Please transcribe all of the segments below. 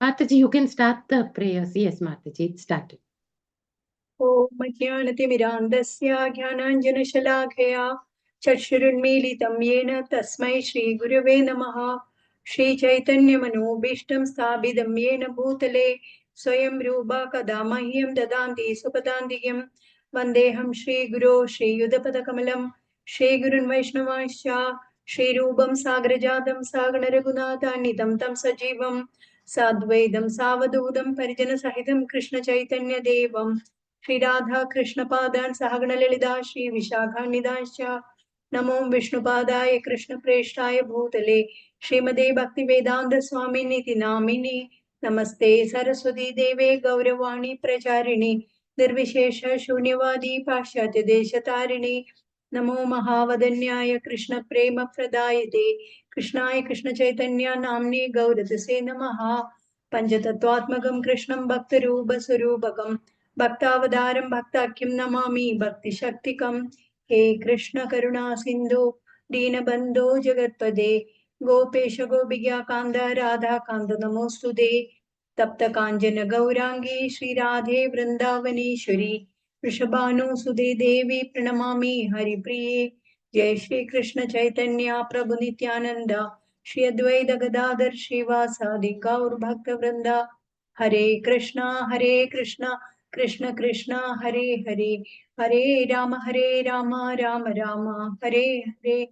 Mataji, you can start the prayers. Yes, Mataji, it started. Om Jnanatimirandasya Jnananjanashalakaya Chakshurunmilitam Yena Tasmai Shri Gurave Namaha Shri Chaitanya Manobishtam Sthabidam Yena Bhutale Swayam Rupa Kadamahyam Dadanti Supadandiyam Vandeham Shri Guru Shri Yudapada Kamalam Shri Gurun Vaishnavasya Shri Rupam Sagrajadam Sagana Raghunatha Nidam Tam Sajivam Sadvaidam Savadudam Parijana Sahitam Krishna Chaitanya Devam Shri Radha Krishna Padan Sahagana Lilida Shri Vishakha Nidansha Namo Vishnupadaya Krishna Preshtaya Bhutale Srimade Bhakti Vedanta Swami Niti Namini Namaste Saraswati Deve Gauravani Pracharini Nirvishesha Shunyavadi Pashyatya Desha Namo Mahavadanyaya Krishna Prema Pradayate Krishnaya Krishna Chaitanya Namni Gauratase Namaha Panchatattvatmakam Krishnam Bhaktarupa Sarupakam Bhaktavadaram Bhaktakyam Namami Bhakti Shaktikam He Krishna Karuna Sindhu Deenabandho Jagatpade Gopesha Gopigya Kanda Radha Kanda Namostude Tapta Kanjana Gaurangi Shri Radhe Vrindavaneshwari Rishabhanu Sude Devi Pranamami Hari Priye Jai Shri Krishna Chaitanya Prabhu Nityananda Shri Advaita Gadadhar Shivasadi Gaur Bhakta Vrinda Hare Krishna Krishna Krishna Hare Hare Hare Rama Rama Rama Hare Hare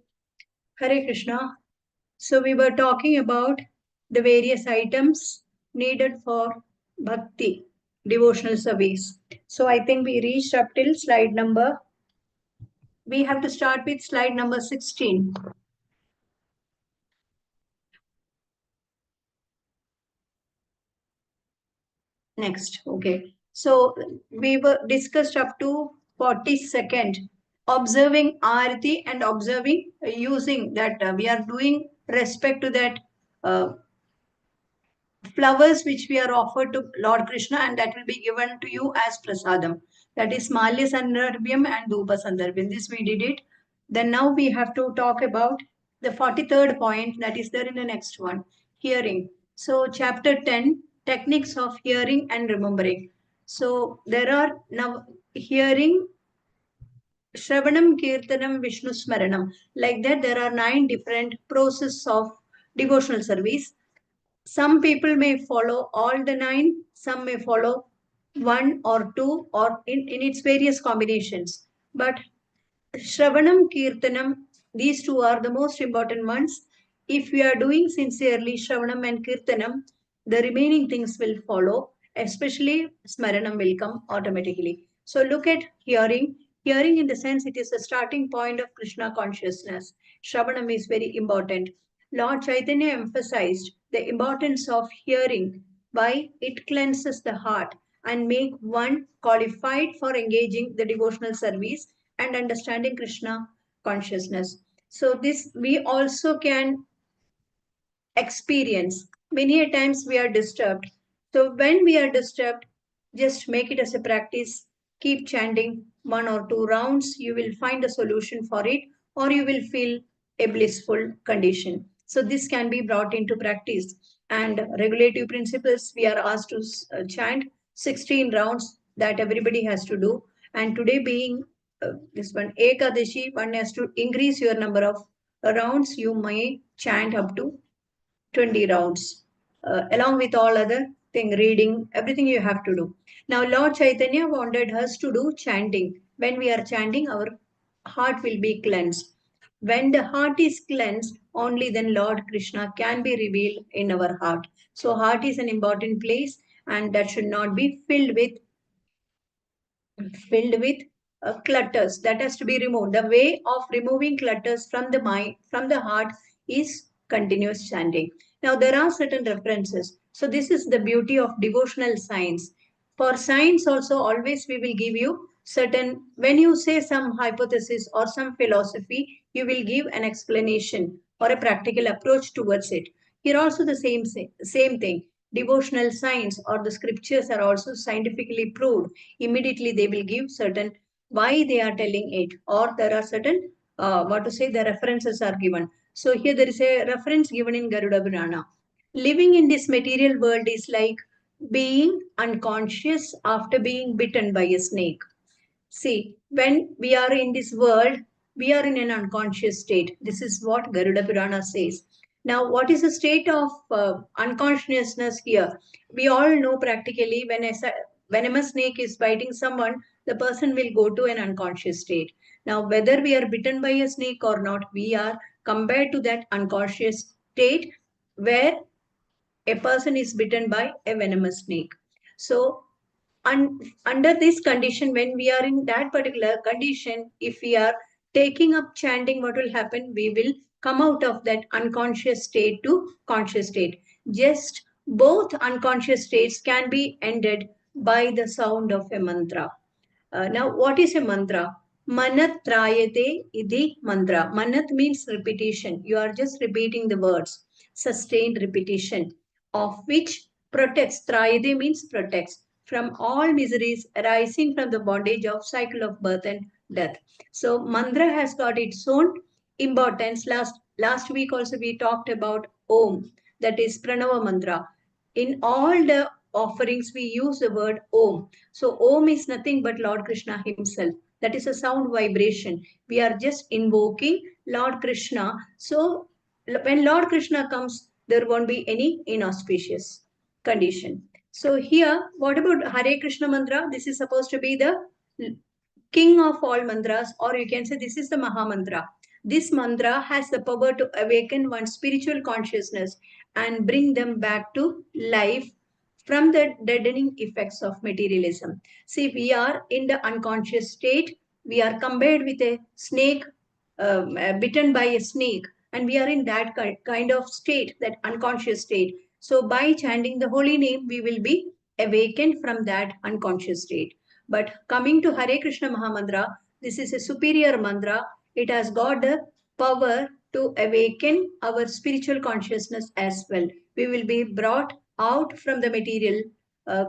Hare Krishna. So we were talking about the various items needed for bhakti, devotional service. So I think we reached up till slide number. We have to start with slide number 16. Next, okay. So we were discussed up to 42nd, observing arati and observing using that we are doing respect to that flowers which we are offered to Lord Krishna, and that will be given to you as prasadam. That is Malya Sandarbhyam and Dhupa Sandarbhyam. This we did it. Then now we have to talk about the 43rd point that is there in the next one, hearing. So chapter 10, techniques of hearing and remembering. So there are now hearing, Shravanam, Kirtanam, Vishnu Smaranam. Like that, there are 9 different processes of devotional service. Some people may follow all the 9, some may follow 1 or 2 or in its various combinations. But Shravanam, Kirtanam, these 2 are the most important ones. If we are doing sincerely Shravanam and Kirtanam, the remaining things will follow, especially Smaranam will come automatically. So look at hearing. Hearing in the sense it is the starting point of Krishna consciousness. Shravanam is very important. Lord Chaitanya emphasized the importance of hearing, why it cleanses the heart and make one qualified for engaging the devotional service and understanding Krishna consciousness. So this we also can experience. Many a times we are disturbed. So when we are disturbed, just make it as a practice. Keep chanting 1 or 2 rounds. You will find a solution for it, or you will feel a blissful condition. So this can be brought into practice. And regulative principles, we are asked to chant 16 rounds that everybody has to do. And today being this one Ekadashi, one has to increase your number of rounds. You may chant up to 20 rounds, along with all other thing, reading, everything you have to do. Now, Lord Chaitanya wanted us to do chanting. When we are chanting, our heart will be cleansed. When the heart is cleansed, only then Lord Krishna can be revealed in our heart. So, heart is an important place, and that should not be filled with clutters. That has to be removed. The way of removing clutters from the mind, from the heart, is continuous chanting. Now there are certain references. So this is the beauty of devotional science. For science also, always we will give you certain, when you say some hypothesis or some philosophy, you will give an explanation or a practical approach towards it. Here also the same thing. Devotional science or the scriptures are also scientifically proved. Immediately they will give certain why they are telling it, or there are certain the references are given. So here there is a reference given in Garuda Purana. Living in this material world is like being unconscious after being bitten by a snake. See, when we are in this world, we are in an unconscious state. This is what Garuda Purana says. Now, what is the state of unconsciousness here? We all know practically when a snake is biting someone, the person will go to an unconscious state. Now, whether we are bitten by a snake or not, we are compared to that unconscious state where a person is bitten by a venomous snake. So, under this condition, when we are in that particular condition, if we are taking up chanting, what will happen? We will come out of that unconscious state to conscious state. Just both unconscious states can be ended by the sound of a mantra. Now, what is a mantra? Manat trayate idi mantra. Manat means repetition. You are just repeating the words. Sustained repetition, of which protects. Trayate means protects from all miseries arising from the bondage of cycle of birth and death. So, mantra has got its own importance. Last week also we talked about Om, that is Pranava mantra. In all the offerings, we use the word Om. So Om is nothing but Lord Krishna himself. That is a sound vibration. We are just invoking Lord Krishna. So when Lord Krishna comes, there won't be any inauspicious condition. So here, what about Hare Krishna mantra? This is supposed to be the king of all mantras, or you can say this is the Maha Mantra. This mantra has the power to awaken one's spiritual consciousness and bring them back to life from the deadening effects of materialism. See, we are in the unconscious state. We are compared with a snake, bitten by a snake, and we are in that kind of state, that unconscious state. So, by chanting the holy name, we will be awakened from that unconscious state. But coming to Hare Krishna Mahamantra, this is a superior mantra. It has got the power to awaken our spiritual consciousness as well. We will be brought out from the material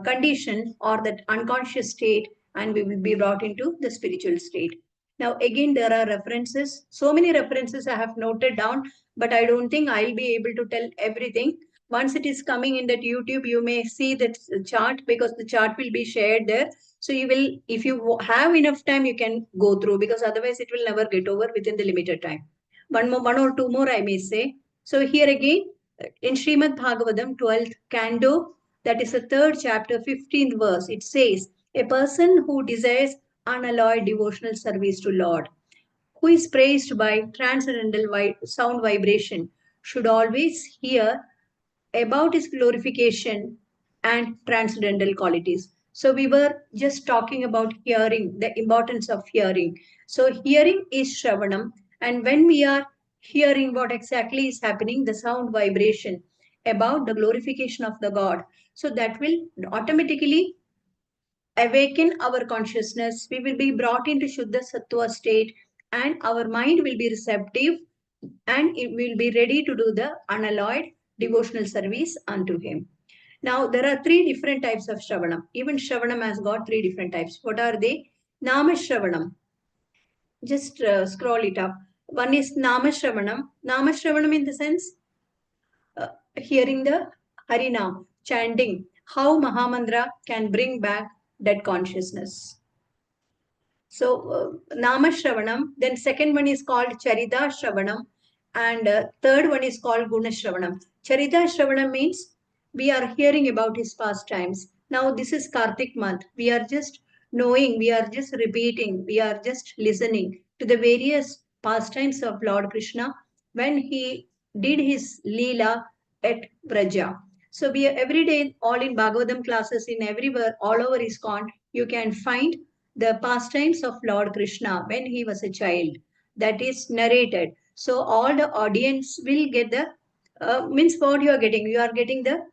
condition or that unconscious state, and we will be brought into the spiritual state. Now, again, there are references. So many references I have noted down, but I don't think I'll be able to tell everything. Once it is coming in that YouTube, you may see that chart, because the chart will be shared there. So you will, if you have enough time, you can go through, because otherwise it will never get over within the limited time. One or two more I may say. So here again, in Srimad Bhagavatam, 12th canto, that is the third chapter, 15th verse, it says, a person who desires unalloyed devotional service to Lord, who is praised by transcendental sound vibration, should always hear about his glorification and transcendental qualities. So we were just talking about hearing, the importance of hearing. So hearing is Shravanam, and when we are hearing what exactly is happening, the sound vibration about the glorification of the God, so that will automatically awaken our consciousness. We will be brought into Shuddha Sattva state, and our mind will be receptive, and it will be ready to do the unalloyed devotional service unto him. Now, there are three different types of Shravanam. Even Shravanam has got three different types. What are they? Nama Shravanam. Just scroll it up. One is Nama Shravanam. Nama Shravanam in the sense hearing the Harinam, chanting, how Mahamandra can bring back that consciousness. So, Nama Shravanam. Then second one is called Charita Shravanam. And third one is called Guna Shravanam. Charita Shravanam means we are hearing about his pastimes. Now, this is Kartik month. We are just knowing, we are just repeating, we are just listening to the various pastimes of Lord Krishna when he did his Leela at Braja. So, we are every day, all in Bhagavatam classes, in everywhere, all over ISKCON, you can find the pastimes of Lord Krishna when he was a child, that is narrated. So all the audience will get the means what you are getting the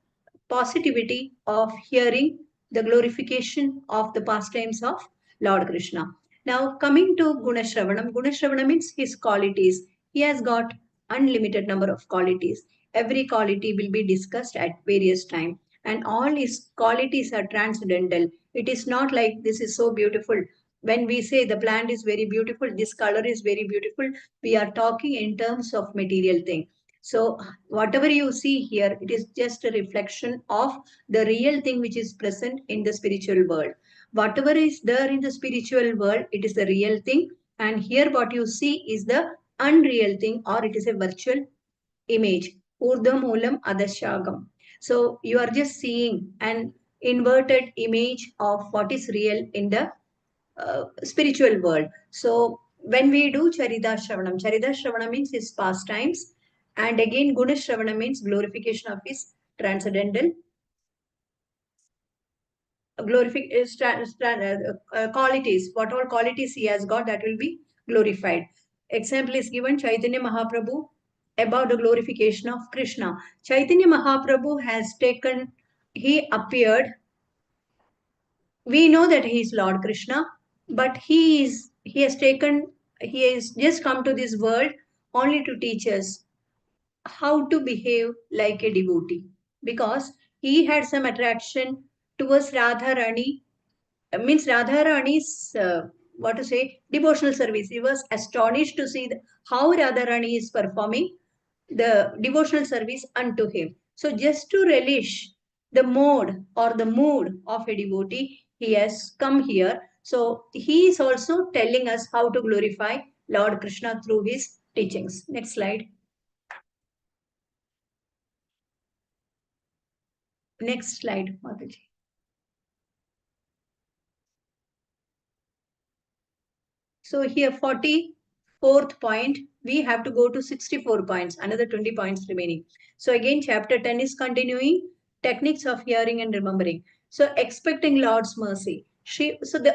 positivity of hearing the glorification of the pastimes of Lord Krishna. Now coming to Guna Shravanam means his qualities. He has got unlimited number of qualities. Every quality will be discussed at various time, and all his qualities are transcendental. It is not like this is so beautiful. When we say the plant is very beautiful, this color is very beautiful, we are talking in terms of material thing. So whatever you see here, it is just a reflection of the real thing which is present in the spiritual world. Whatever is there in the spiritual world, it is the real thing. And here what you see is the unreal thing, or it is a virtual image. Urdhva Moolam Adashagam. So you are just seeing an inverted image of what is real in the spiritual world. So when we do Charita Shravanam means his pastimes, and again Guna Shravana means glorification of his transcendental qualities. What all qualities he has got, that will be glorified. Example is given Chaitanya Mahaprabhu about the glorification of Krishna. Chaitanya Mahaprabhu has taken, he appeared, we know that he is Lord Krishna, but he has just come to this world only to teach us how to behave like a devotee, because he had some attraction towards Radha Rani, means Radha Rani's what to say, devotional service. He was astonished to see how Radha Rani is performing the devotional service unto him. So just to relish the mode or the mood of a devotee, he has come here. So he is also telling us how to glorify Lord Krishna through his teachings. Next slide. Next slide, Mataji. So here 44th point, we have to go to 64 points, another 20 points remaining. So again, chapter 10 is continuing, techniques of hearing and remembering. So expecting Lord's mercy.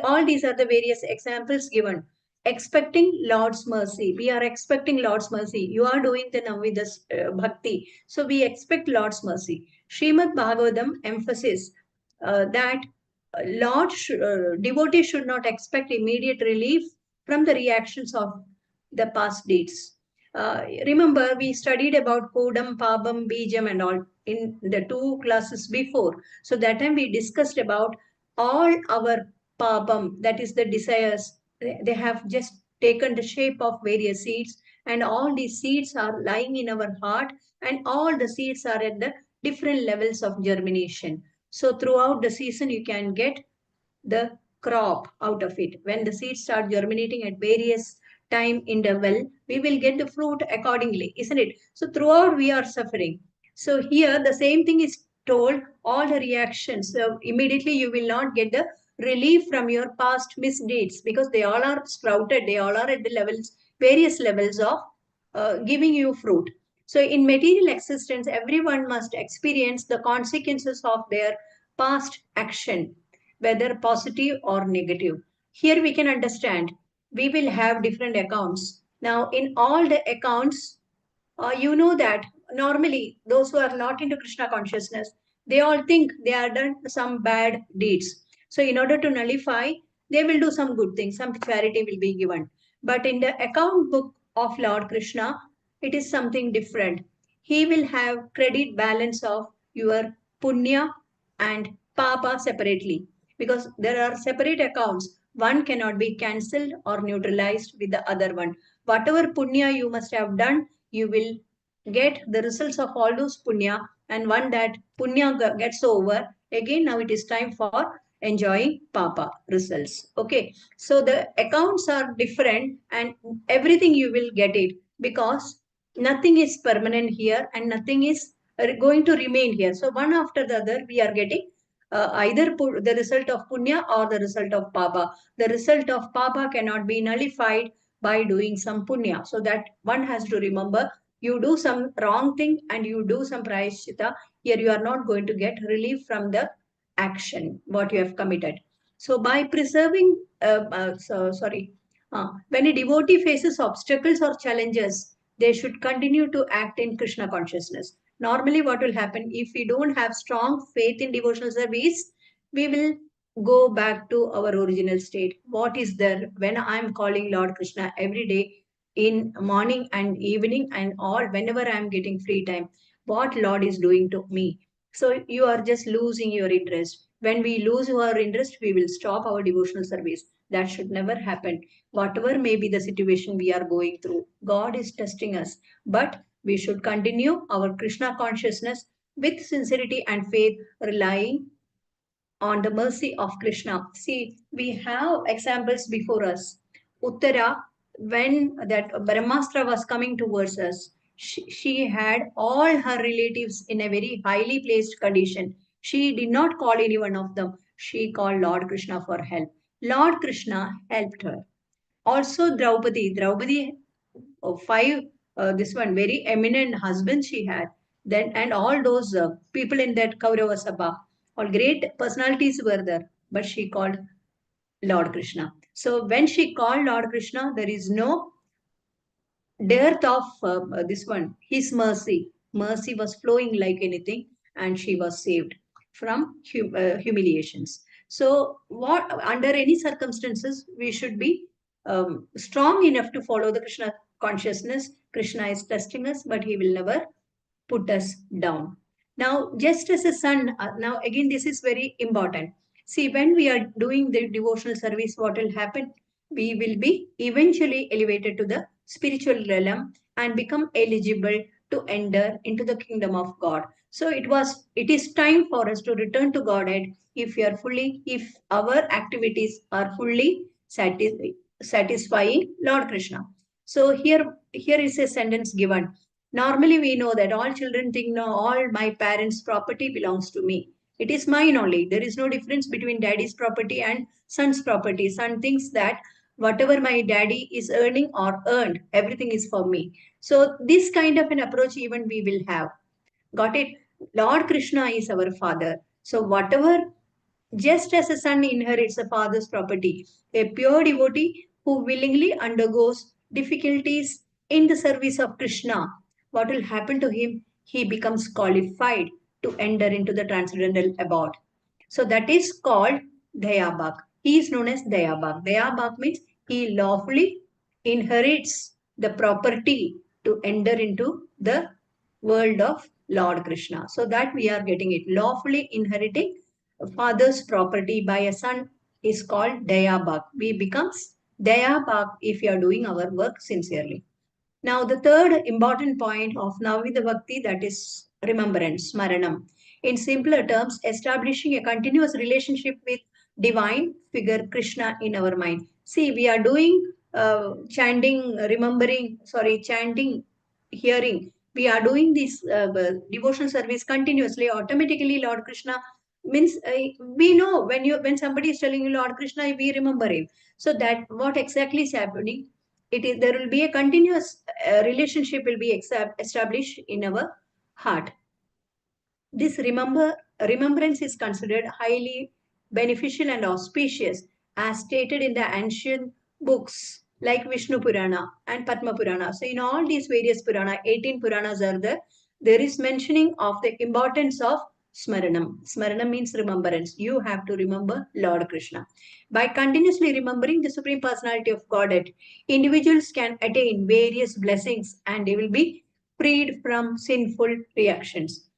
All these are the various examples given. Expecting Lord's mercy. We are expecting Lord's mercy. You are doing the Navida Bhakti. So we expect Lord's mercy. Srimad Bhagavatam emphasis that devotee should not expect immediate relief from the reactions of the past deeds. Remember, we studied about Kodam, Pabam, Bijam and all in the 2 classes before. So that time we discussed about all our Pabam, that is the desires. They have just taken the shape of various seeds, and all these seeds are lying in our heart, and all the seeds are at the different levels of germination. So throughout the season, you can get the crop out of it. When the seeds start germinating at various time interval, we will get the fruit accordingly, isn't it? So throughout we are suffering. So here the same thing is told, all the reactions. So immediately you will not get the relief from your past misdeeds, because they all are sprouted, they all are at the levels, various levels of giving you fruit. So in material existence, everyone must experience the consequences of their past action, whether positive or negative. Here we can understand we will have different accounts. Now, in all the accounts, you know that normally those who are not into Krishna consciousness, they all think they are done some bad deeds. So, in order to nullify, they will do some good things, some charity will be given. But in the account book of Lord Krishna, it is something different. He will have credit balance of your punya and papa separately, because there are separate accounts. One cannot be cancelled or neutralized with the other one. Whatever punya you must have done, you will get the results of all those punya, and one that punya gets over, again now it is time for enjoying papa results. Okay, so the accounts are different, and everything you will get it, because nothing is permanent here and nothing is going to remain here. So one after the other we are getting either the result of punya or the result of papa. The result of papa cannot be nullified by doing some punya. So that one has to remember, you do some wrong thing and you do some prayashchita, here you are not going to get relief from the action, what you have committed. So by preserving, when a devotee faces obstacles or challenges, they should continue to act in Krishna consciousness. Normally what will happen, if we don't have strong faith in devotional service, we will go back to our original state. What is there when I'm calling Lord Krishna every day in morning and evening and all, whenever I'm getting free time, what Lord is doing to me? So you are just losing your interest. When we lose our interest, we will stop our devotional service. That should never happen. Whatever may be the situation we are going through, God is testing us. But We should continue our Krishna consciousness with sincerity and faith, relying on the mercy of Krishna. See, we have examples before us. Uttara, when that Brahmastra was coming towards us, she had all her relatives in a very highly placed condition. She did not call any one of them. She called Lord Krishna for help. Lord Krishna helped her. Also, Draupadi, five, this one very eminent husband she had. Then, and all those people in that Kaurava Sabha, all great personalities were there, but she called Lord Krishna. So when she called Lord Krishna, there is no dearth of this one, his mercy. Mercy was flowing like anything, and she was saved from humiliations. So, what under any circumstances we should be strong enough to follow the Krishna consciousness. Krishna is testing us, but he will never put us down. Now, just as a son, now again, this is very important. See, when we are doing the devotional service, what will happen? We will be eventually elevated to the spiritual realm and become eligible to enter into the kingdom of God. So it is time for us to return to Godhead if our activities are fully satisfying Lord Krishna. So here is a sentence given. Normally, we know that all children think, no, all my parents' property belongs to me. It is mine only. There is no difference between daddy's property and son's property. Son thinks that whatever my daddy is earning or earned, everything is for me. So, this kind of an approach, even we will have. Got it? Lord Krishna is our father. So, whatever, just as a son inherits a father's property, a pure devotee who willingly undergoes difficulties in the service of Krishna, what will happen to him? He becomes qualified to enter into the transcendental abode. So that is called Dayabhak. He is known as Dayabhak. Dayabhak means he lawfully inherits the property to enter into the world of Lord Krishna. So that we are getting it. Lawfully inheriting father's property by a son is called Dayabhak. We becomes Dayabhak if you are doing our work sincerely. Now, the third important point of Navida Bhakti, that is remembrance, Smaranam. In simpler terms, establishing a continuous relationship with divine figure Krishna in our mind. See, we are doing chanting, hearing. We are doing this devotional service continuously. Automatically, Lord Krishna means we know when somebody is telling you Lord Krishna, we remember him. So that what exactly is happening? There will be a continuous relationship will be established in our heart. This remembrance is considered highly beneficial and auspicious as stated in the ancient books like Vishnu Purana and Padma Purana. So in all these various Purana, 18 Puranas are there. There is mentioning of the importance of Smaranam. Smaranam means remembrance. You have to remember Lord Krishna. By continuously remembering the Supreme Personality of Godhead, individuals can attain various blessings and they will be freed from sinful reactions.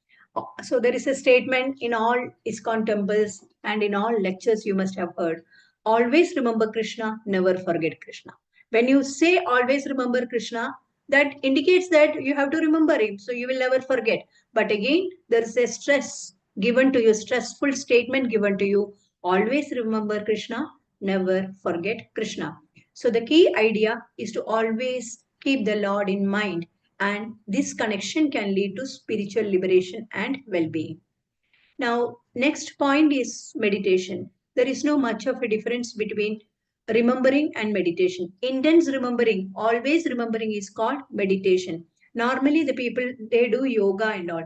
So there is a statement in all ISKCON temples and in all lectures you must have heard. Always remember Krishna, never forget Krishna. When you say always remember Krishna, that indicates that you have to remember him, so you will never forget. But again, there is a stressful statement given to you. Always remember Krishna, never forget Krishna. So the key idea is to always keep the Lord in mind, and this connection can lead to spiritual liberation and well-being. Now, next point is meditation. There is no much of a difference between remembering and meditation. Intense remembering, always remembering is called meditation. Normally, the people, they do yoga and all.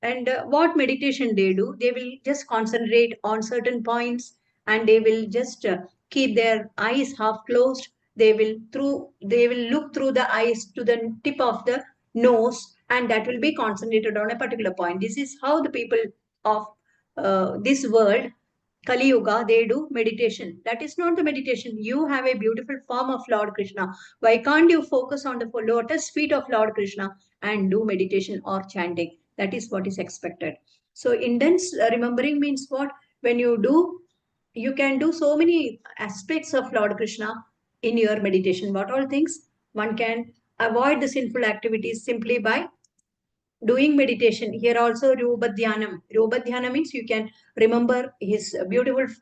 And what meditation they do, they will just concentrate on certain points and they will just keep their eyes half closed. They will look through the eyes to the tip of the nose, and that will be concentrated on a particular point. This is how the people of this world, Kali Yuga, they do meditation. That is not the meditation. You have a beautiful form of Lord Krishna. Why can't you focus on the lotus feet of Lord Krishna and do meditation or chanting? That is what is expected. So intense remembering means what? When you do, you can do so many aspects of Lord Krishna in your meditation. What all things? One can avoid the sinful activities simply by doing meditation, here also Rupa Dhyanam. Rupa Dhyanam means you can remember his beautiful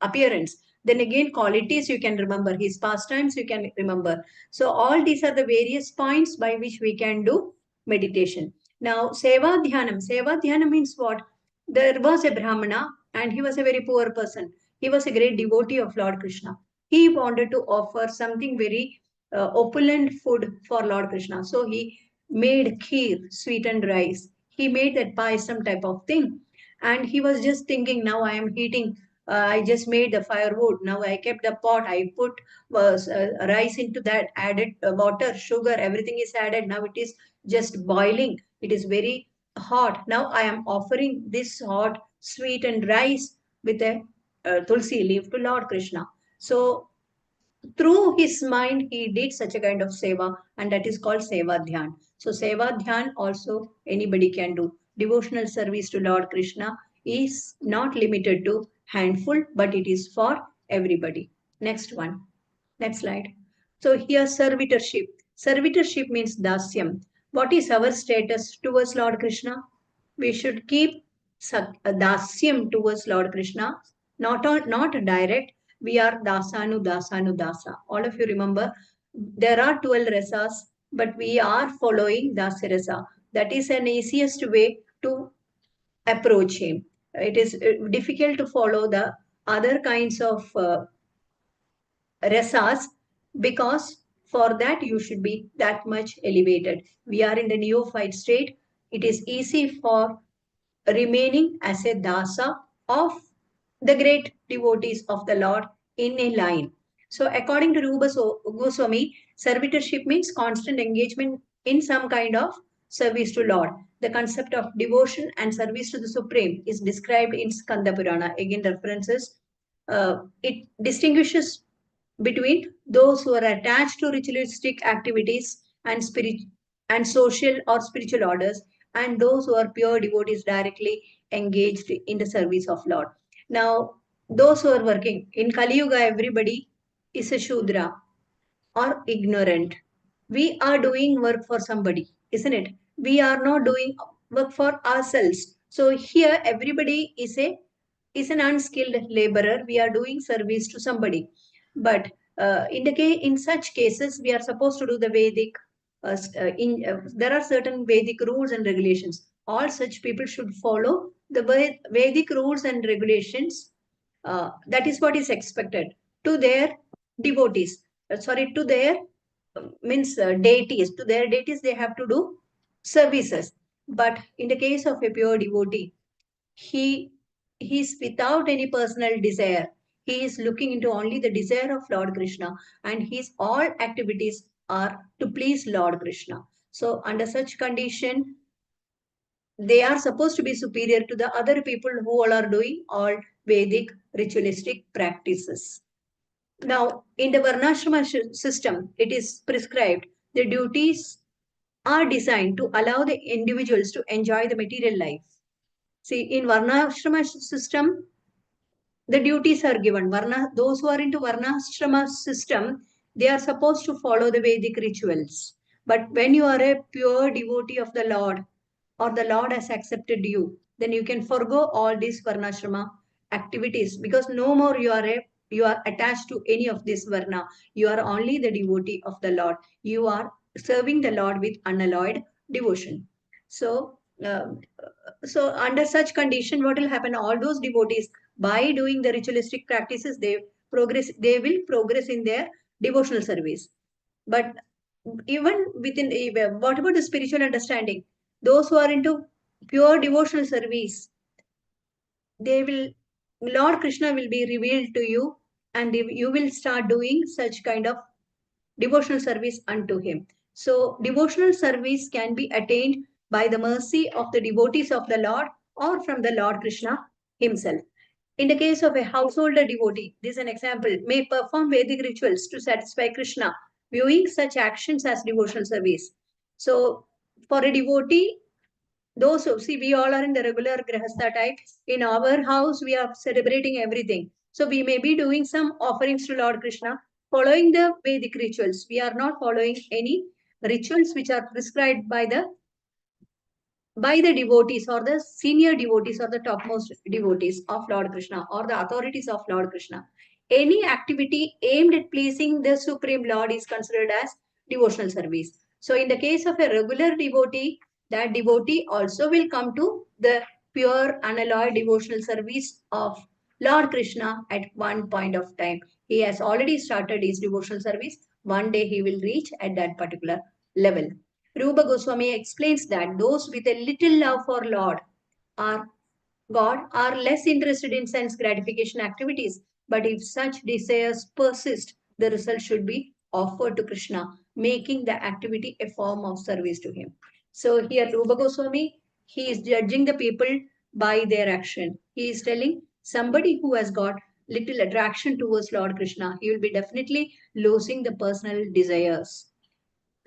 appearance. Then again, qualities you can remember, his pastimes you can remember. So all these are the various points by which we can do meditation. Now, Seva Dhyanam. Seva Dhyanam means what? There was a Brahmana and he was a very poor person. He was a great devotee of Lord Krishna. He wanted to offer something very opulent food for Lord Krishna. So he made kheer, sweetened rice. He made that payasam type of thing. And he was just thinking, now I am heating. I just made the firewood. Now I kept the pot. I put rice into that, added water, sugar, everything is added. Now it is just boiling. It is very hot. Now I am offering this hot, sweetened rice with a tulsi leaf to Lord Krishna. So through his mind, he did such a kind of seva, and that is called seva dhyan. So, seva dhyan also anybody can do. Devotional service to Lord Krishna is not limited to handful, but it is for everybody. Next one. Next slide. So, here servitorship. Servitorship means dasyam. What is our status towards Lord Krishna? We should keep dasyam towards Lord Krishna, not direct. We are dasanu, dasanu, dasa. All of you remember, there are 12 rasas, but we are following dasya rasa. That is an easiest way to approach him. It is difficult to follow the other kinds of rasas, because for that you should be that much elevated. We are in the neophyte state. It is easy for remaining as a dasa of the great devotees of the Lord in a line. So according to Rupa Goswami, servitorship means constant engagement in some kind of service to Lord. The concept of devotion and service to the Supreme is described in Skanda Purana. Again, references. It distinguishes between those who are attached to ritualistic activities and social or spiritual orders, and those who are pure devotees directly engaged in the service of Lord. Now, those who are working in Kali Yuga, everybody is a Shudra or ignorant. We are doing work for somebody, isn't it? We are not doing work for ourselves. So here everybody is an unskilled laborer. We are doing service to somebody. But in such cases, we are supposed to do the Vedic. There are certain Vedic rules and regulations. All such people should follow the Vedic rules and regulations. That is what is expected to their devotees. To their means deities. To their deities, they have to do services. But in the case of a pure devotee, he is without any personal desire. He is looking into only the desire of Lord Krishna, and his all activities are to please Lord Krishna. So under such condition, they are supposed to be superior to the other people who all are doing all Vedic ritualistic practices. Now, in the Varnashrama system, it is prescribed the duties are designed to allow the individuals to enjoy the material life. See, in Varnashrama system, the duties are given. Those who are into Varnashrama system, they are supposed to follow the Vedic rituals. But when you are a pure devotee of the Lord, or the Lord has accepted you, then you can forego all these Varnashrama activities, because no more you are attached to any of this Varna. You are only the devotee of the Lord. You are serving the Lord with unalloyed devotion. So, under such condition, what will happen? All those devotees, by doing the ritualistic practices, they will progress in their devotional service. But even within, what about the spiritual understanding? Those who are into pure devotional service, Lord Krishna will be revealed to you, and you will start doing such kind of devotional service unto him. So devotional service can be attained by the mercy of the devotees of the Lord, or from the Lord Krishna himself. In the case of a householder devotee, this is an example, may perform Vedic rituals to satisfy Krishna, viewing such actions as devotional service. So for a devotee, those who see, we all are in the regular grahastha type. In our house, we are celebrating everything. So we may be doing some offerings to Lord Krishna, following the Vedic rituals. We are not following any rituals which are prescribed by the by the devotees or the senior devotees or the topmost devotees of Lord Krishna or the authorities of Lord Krishna. Any activity aimed at pleasing the Supreme Lord is considered as devotional service. So in the case of a regular devotee, that devotee also will come to the pure unalloyed devotional service of Lord Krishna at one point of time. He has already started his devotional service. One day he will reach at that particular level. Rupa Goswami explains that those with a little love for Lord are God are less interested in sense gratification activities. But if such desires persist, the result should be offered to Krishna, making the activity a form of service to him. So here Rupa Goswami, he is judging the people by their action. He is telling somebody who has got little attraction towards Lord Krishna, he will be definitely losing the personal desires.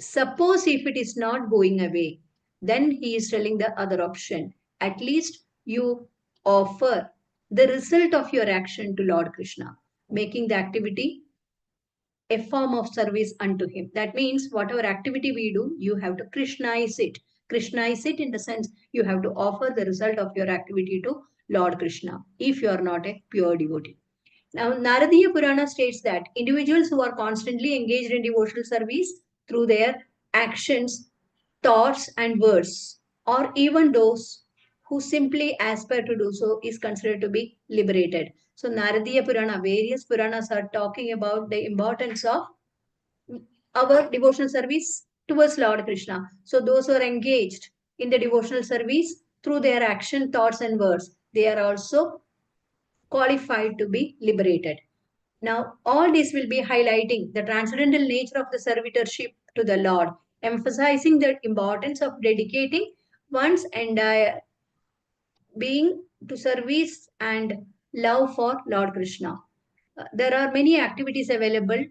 Suppose if it is not going away, then he is telling the other option. At least you offer the result of your action to Lord Krishna, making the activity a form of service unto him. That means whatever activity we do, you have to Krishnaize it. Krishnaize it in the sense you have to offer the result of your activity to Lord Krishna if you are not a pure devotee. Now, Naradiya Purana states that individuals who are constantly engaged in devotional service through their actions, thoughts, and words, or even those who simply aspire to do so, is considered to be liberated. So, Naradiya Purana, various Puranas are talking about the importance of our devotional service towards Lord Krishna. So, those who are engaged in the devotional service through their action, thoughts, and words, they are also qualified to be liberated. Now, all this will be highlighting the transcendental nature of the servitorship to the Lord, emphasizing the importance of dedicating one's entire being to service and love for Lord Krishna. There are many activities available.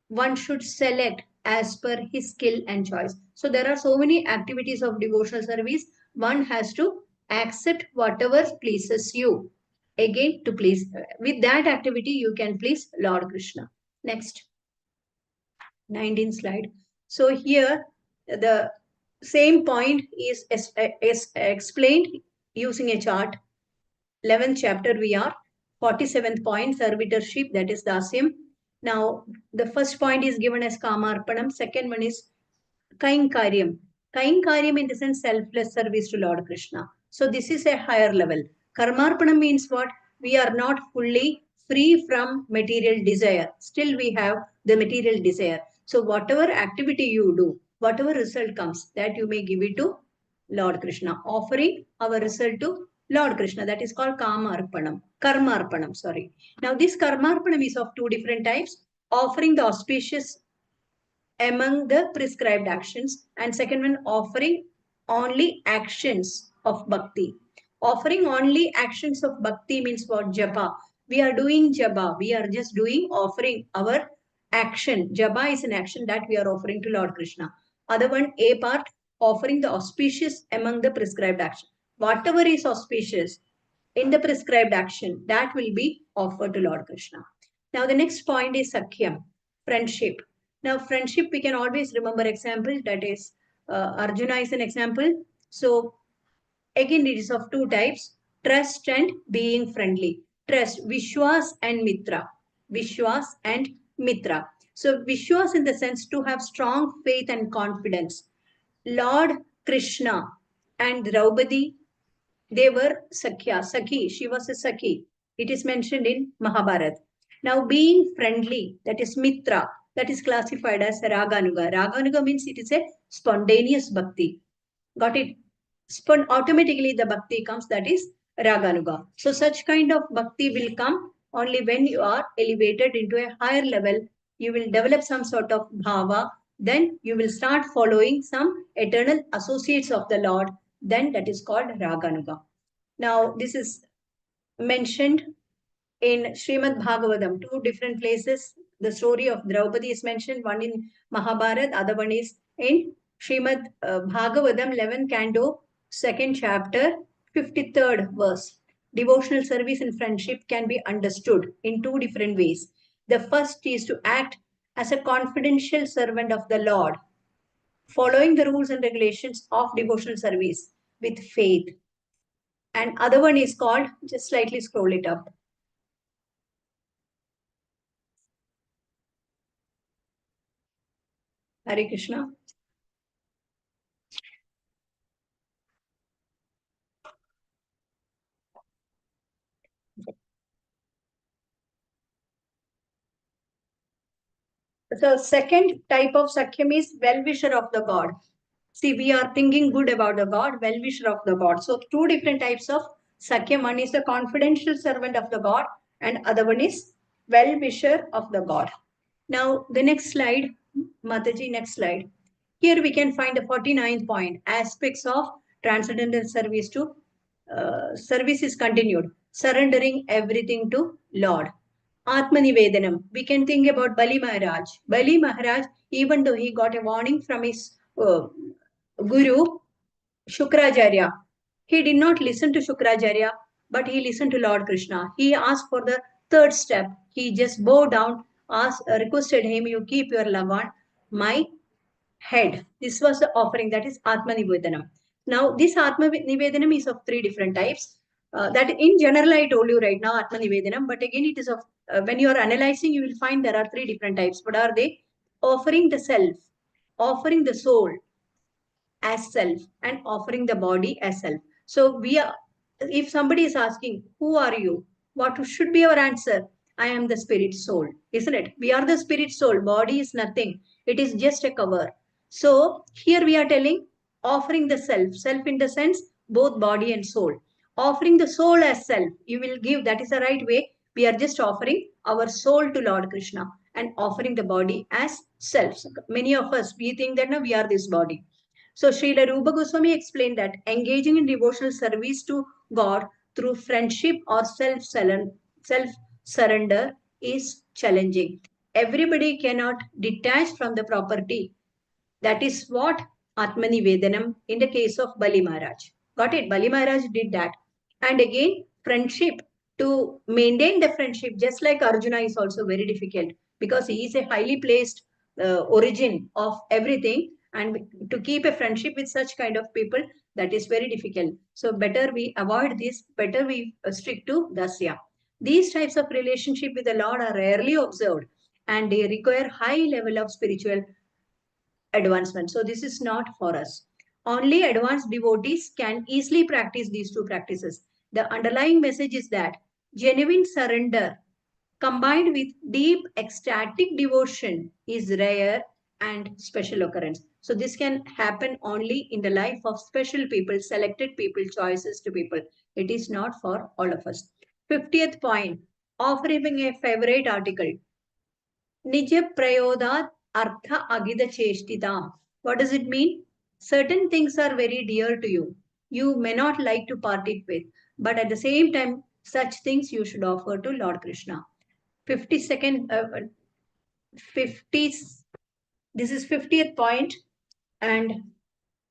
One should select as per his skill and choice. So, there are so many activities of devotional service. One has to accept whatever pleases you. Again, to please, with that activity, you can please Lord Krishna. Next. 19th slide. So here the same point is explained using a chart. 11th chapter we are. 47th point, servitorship, that is dasyam. Now the first point is given as kamarpanam. Second one is kainkaryam. Kainkaryam in the sense selfless service to Lord Krishna. So this is a higher level. Karmarpanam means what? We are not fully free from material desire. Still we have the material desire. So whatever activity you do, whatever result comes, that you may give it to Lord Krishna. Offering our result to Lord Krishna. That is called Karmarpanam, sorry. Now this Karmarpanam is of two different types. Offering the auspicious among the prescribed actions, and second one, offering only actions of bhakti. Offering only actions of bhakti means what? Japa. We are doing japa. We are just doing offering our action. Japa is an action that we are offering to Lord Krishna. Other one, A part, offering the auspicious among the prescribed action. Whatever is auspicious in the prescribed action, that will be offered to Lord Krishna. Now the next point is Sakhyam, friendship. Now friendship, we can always remember example, that is Arjuna is an example. So again it is of two types, trust and being friendly. Trust, Vishwas and Mitra. Vishwas and Mitra. So Vishwas in the sense to have strong faith and confidence. Lord Krishna and Draupadi, they were Sakhi. She was a Sakhi. It is mentioned in Mahabharata. Now, being friendly, that is Mitra, that is classified as Raganuga. Raganuga means it is a spontaneous bhakti. Got it? Automatically the bhakti comes, that is Raganuga. So, such kind of bhakti will come only when you are elevated into a higher level. You will develop some sort of bhava. Then you will start following some eternal associates of the Lord. Then that is called Raganuga. Now, this is mentioned in Srimad Bhagavatam, two different places. The story of Draupadi is mentioned, one in Mahabharata, other one is in Srimad Bhagavatam, 11th canto, 2nd chapter, 53rd verse. Devotional service and friendship can be understood in two different ways. The first is to act as a confidential servant of the Lord, following the rules and regulations of devotional service. with faith. And other one is called, just slightly scroll it up. Hare Krishna. So second type of Sakhyam is well-wisher of the God. See, we are thinking good about the God, well-wisher of the God. So two different types of Sakhyam. One is the confidential servant of the God and other one is well-wisher of the God. Now, the next slide, Mataji, next slide. Here we can find the 49th point, aspects of transcendental service to service is continued, surrendering everything to Lord. Atmanivedanam. We can think about Bali Maharaj. Bali Maharaj, even though he got a warning from his guru, Shukracharya, he did not listen to Shukracharya, but he listened to Lord Krishna. He asked for the third step. He just bowed down, requested him, you keep your love on my head. This was the offering, that is Atma Nivedanam. Now, this Atma Nivedanam is of three different types. That in general, I told you right now, Atma Nivedanam, but again, it is of, when you are analyzing, you will find there are three different types. What are they? Offering the self, offering the soul as self, and offering the body as self. So, we are, if somebody is asking, who are you? What should be our answer? I am the spirit soul, isn't it? We are the spirit soul. Body is nothing. It is just a cover. So here we are telling, offering the self, self in the sense, both body and soul. Offering the soul as self, you will give, that is the right way. We are just offering our soul to Lord Krishna and offering the body as self. So many of us, we think that no, we are this body. So Srila Rupa Goswami explained that engaging in devotional service to God through friendship or self-surrender is challenging. Everybody cannot detach from the property. That is what Atmani Vedanam in the case of Bali Maharaj. Got it? Bali Maharaj did that. And again, friendship, to maintain the friendship, just like Arjuna, is also very difficult because he is a highly placed origin of everything. And to keep a friendship with such kind of people, that is very difficult. So better we avoid this, better we stick to Dasya. These types of relationship with the Lord are rarely observed and they require high level of spiritual advancement. So this is not for us. Only advanced devotees can easily practice these two practices. The underlying message is that genuine surrender combined with deep ecstatic devotion is rare and special occurrence. So this can happen only in the life of special people, selected people, choices to people. It is not for all of us. 50th point, offering a favorite article. Nija prayodat artha agida cheshtitam. What does it mean? Certain things are very dear to you. You may not like to part it with, but at the same time, such things you should offer to Lord Krishna. 52nd, 50, this is 50th point and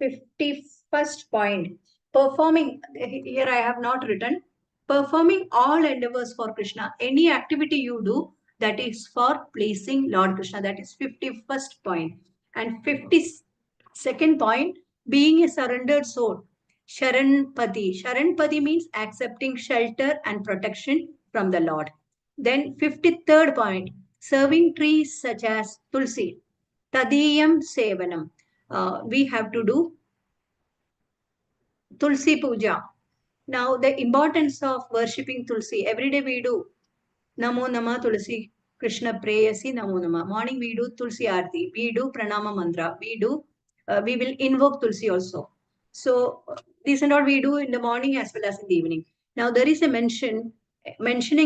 51st point. Performing, here I have not written, performing all endeavors for Krishna. Any activity you do, that is for pleasing Lord Krishna. That is 51st point. And 52nd point, being a surrendered soul. Sharanpati. Sharanpati means accepting shelter and protection from the Lord. Then 53rd point, serving trees such as Tulsi. Tadiyam Sevanam. We have to do Tulsi Puja. Now, the importance of worshipping Tulsi. Every day we do Namo Nama Tulsi Krishna Prayasi Namo Nama. Morning we do Tulsi Aarti. We do Pranama Mantra. We will invoke Tulsi also. So, this and all we do in the morning as well as in the evening. Now, there is a mentioning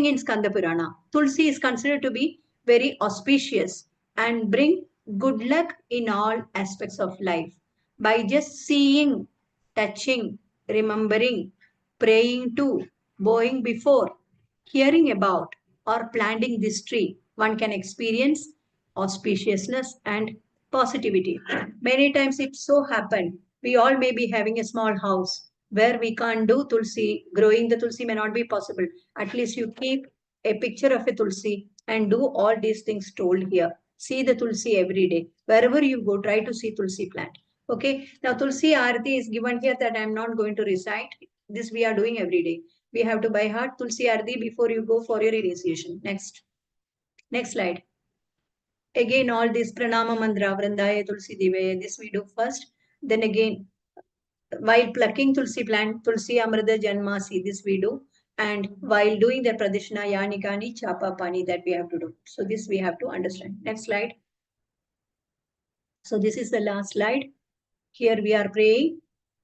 in Skanda Purana. Tulsi is considered to be very auspicious and bring good luck in all aspects of life. By just seeing, touching, remembering, praying to, bowing before, hearing about, or planting this tree, one can experience auspiciousness and positivity. Many times it so happened, we all may be having a small house where we can't do tulsi, growing the tulsi may not be possible. At least you keep a picture of a tulsi and do all these things told here. See the tulsi every day. Wherever you go, try to see tulsi plant. Okay, now Tulsi Arati is given here that I am not going to recite. This we are doing every day. We have to by heart Tulsi Arati before you go for your initiation. Next slide. Again, all this pranama mandra, vrandaya, tulsi divaya, this we do first. Then again, while plucking tulsi plant, tulsi amrita janmasi, this we do. And while doing the pradishna yanikani chapa pani, that we have to do. So this we have to understand. Next slide. So this is the last slide. Here we are praying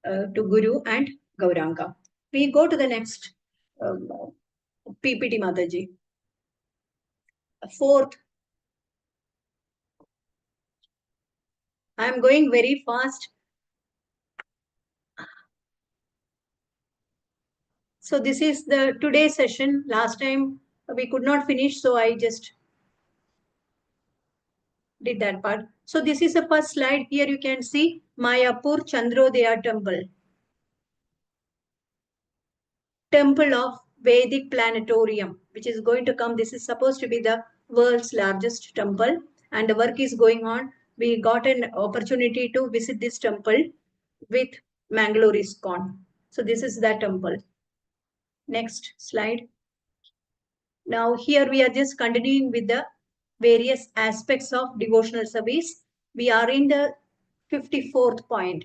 to Guru and Gauranga. We go to the next PPT Mataji. Fourth, I am going very fast. So this is the today's session. Last time we could not finish, so I just did that part. So this is the first slide. Here you can see Mayapur Chandrodaya Temple. Temple of Vedic Planetarium, which is going to come. This is supposed to be the world's largest temple, and the work is going on. We got an opportunity to visit this temple with Mangalore ISKCON. So this is that temple. Next slide. Now here we are just continuing with the various aspects of devotional service. We are in the 54th point.